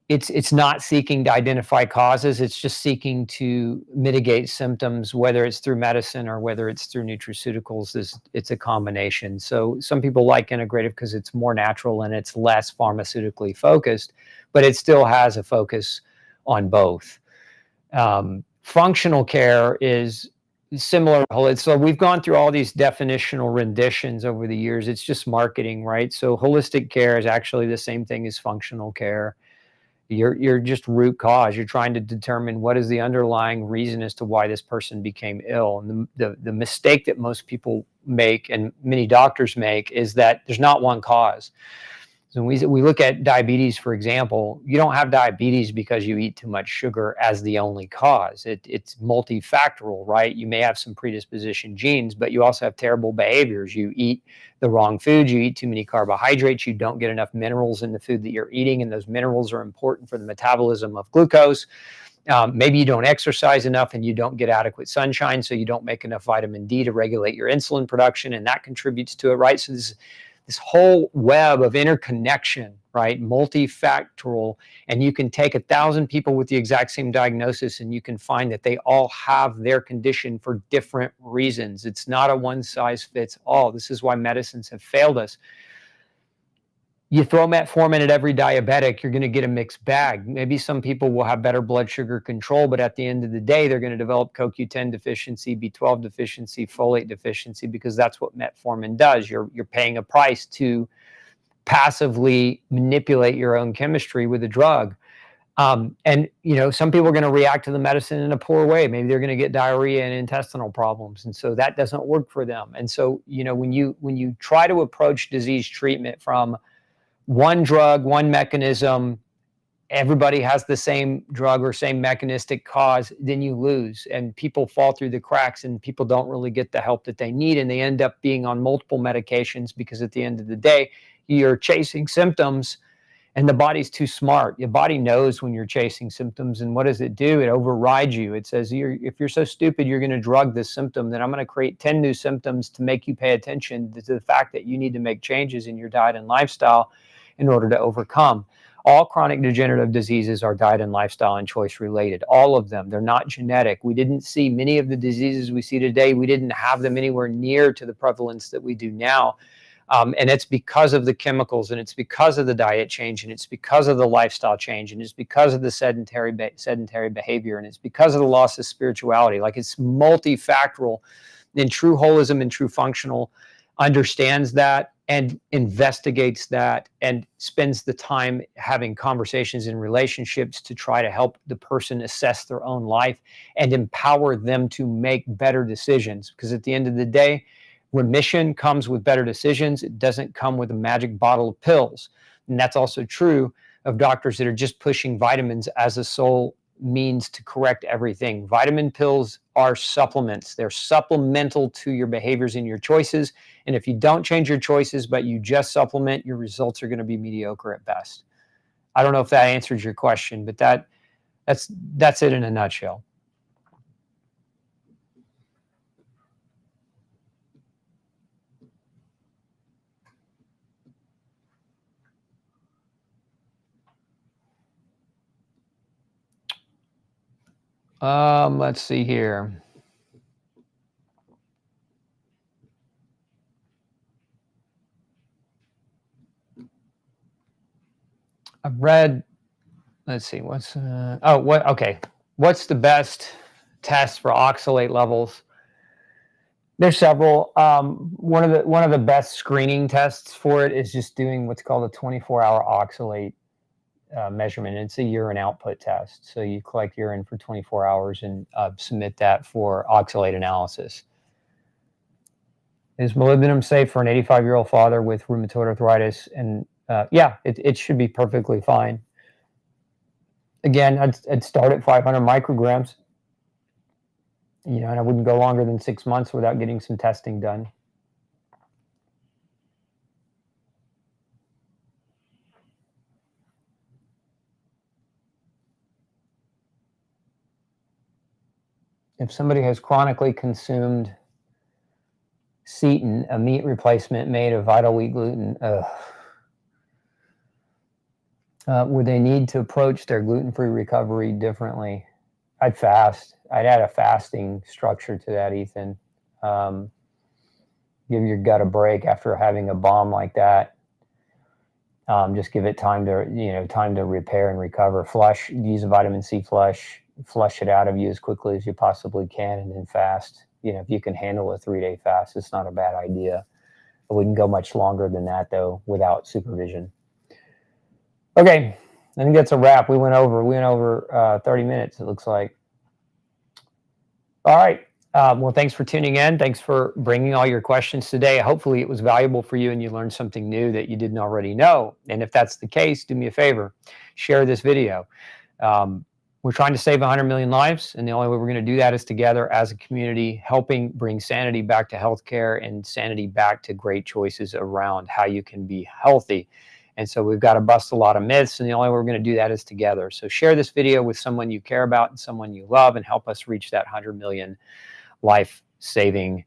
it's not seeking to identify causes. It's just seeking to mitigate symptoms, whether it's through medicine or whether it's through nutraceuticals. It's a combination. So some people like integrative because it's more natural and it's less pharmaceutically focused, but it still has a focus on both. Functional care is similar. So we've gone through all these definitional renditions over the years. It's just marketing, right? So holistic care is actually the same thing as functional care. You're just root cause. You're trying to determine what is the underlying reason as to why this person became ill. And the mistake that most people make, and many doctors make, is that there's not one cause. So we look at diabetes, for example. You don't have diabetes because you eat too much sugar as the only cause. It's multifactorial, right? You may have some predisposition genes, but you also have terrible behaviors. You eat the wrong food, you eat too many carbohydrates, you don't get enough minerals in the food that you're eating, and those minerals are important for the metabolism of glucose. Maybe you don't exercise enough and you don't get adequate sunshine, so you don't make enough vitamin D to regulate your insulin production, and that contributes to it, right? So this whole web of interconnection, right? Multifactorial. And you can take 1,000 people with the exact same diagnosis and you can find that they all have their condition for different reasons. It's not a one size fits all. This is why medicines have failed us. You throw metformin at every diabetic, you're going to get a mixed bag. Maybe some people will have better blood sugar control, but at the end of the day, they're going to develop CoQ10 deficiency, B12 deficiency, folate deficiency, because that's what metformin does. You're paying a price to passively manipulate your own chemistry with a drug. And some people are going to react to the medicine in a poor way. Maybe they're going to get diarrhea and intestinal problems, and so that doesn't work for them. And so when you try to approach disease treatment from one drug, one mechanism, everybody has the same drug or same mechanistic cause, then you lose, and people fall through the cracks, and people don't really get the help that they need, and they end up being on multiple medications because at the end of the day, you're chasing symptoms, and the body's too smart. Your body knows when you're chasing symptoms, and what does it do? It overrides you. It says, if you're so stupid, you're going to drug this symptom, then I'm going to create 10 new symptoms to make you pay attention to the fact that you need to make changes in your diet and lifestyle in order to overcome. All chronic degenerative diseases are diet and lifestyle and choice related. All of them. They're not genetic. We didn't see many of the diseases we see today. We didn't have them anywhere near to the prevalence that we do now. And it's because of the chemicals, and it's because of the diet change, and it's because of the lifestyle change, and it's because of the sedentary behavior, and it's because of the loss of spirituality. Like, it's multifactorial. And true holism and true functional understands that and investigates that and spends the time having conversations in relationships to try to help the person assess their own life and empower them to make better decisions. Because at the end of the day, remission comes with better decisions. It doesn't come with a magic bottle of pills. And that's also true of doctors that are just pushing vitamins as a sole means to correct everything. Vitamin pills are supplements. They're supplemental to your behaviors and your choices. And if you don't change your choices, but you just supplement, your results are going to be mediocre at best. I don't know if that answers your question, but that's it in a nutshell. Let's see here. I've read, let's see, what's the best test for oxalate levels? There's several. One of the best screening tests for it is just doing what's called a 24-hour oxalate measurement. It's a urine output test. So you collect urine for 24 hours and submit that for oxalate analysis. Is molybdenum safe for an 85-year-old father with rheumatoid arthritis? And yeah, it should be perfectly fine. Again, I'd start at 500 micrograms. And I wouldn't go longer than 6 months without getting some testing done. If somebody has chronically consumed Cetin, a meat replacement made of vital wheat gluten, would they need to approach their gluten-free recovery differently? I'd fast. I'd add a fasting structure to that, Ethan. Give your gut a break after having a bomb like that. Just give it time to repair and recover. Use a vitamin C flush it out of you as quickly as you possibly can, and then fast. If you can handle a 3-day fast, it's not a bad idea. I wouldn't go much longer than that, though, without supervision. Okay, I think that's a wrap. We went over 30 minutes, it looks like. All right. Well, thanks for tuning in. Thanks for bringing all your questions today. Hopefully it was valuable for you and you learned something new that you didn't already know. And if that's the case, do me a favor, share this video. We're trying to save 100 million lives, and the only way we're going to do that is together as a community, helping bring sanity back to healthcare and sanity back to great choices around how you can be healthy. And so we've got to bust a lot of myths, and the only way we're going to do that is together. So share this video with someone you care about and someone you love, and help us reach that 100 million life-saving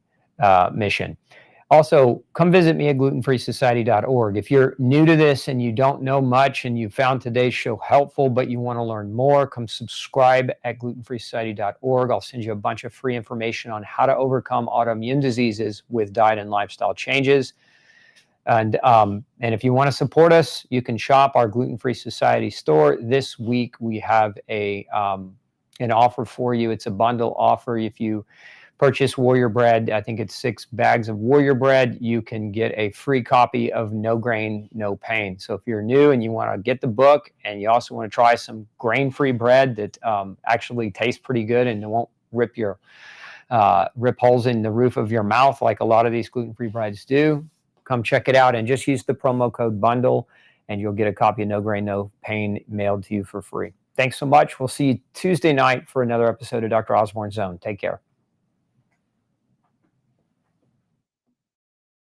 mission. Also, come visit me at glutenfreesociety.org. If you're new to this and you don't know much and you found today's show helpful, but you want to learn more, come subscribe at glutenfreesociety.org. I'll send you a bunch of free information on how to overcome autoimmune diseases with diet and lifestyle changes. And if you want to support us, you can shop our Gluten-Free Society store. This week we have an offer for you. It's a bundle offer. If you purchase Warrior Bread, I think it's 6 bags of Warrior Bread, you can get a free copy of No Grain, No Pain. So if you're new and you want to get the book and you also want to try some grain-free bread that actually tastes pretty good and it won't rip holes in the roof of your mouth like a lot of these gluten-free breads do, come check it out and just use the promo code BUNDLE and you'll get a copy of No Grain, No Pain mailed to you for free. Thanks so much. We'll see you Tuesday night for another episode of Dr. Osborne's Zone. Take care.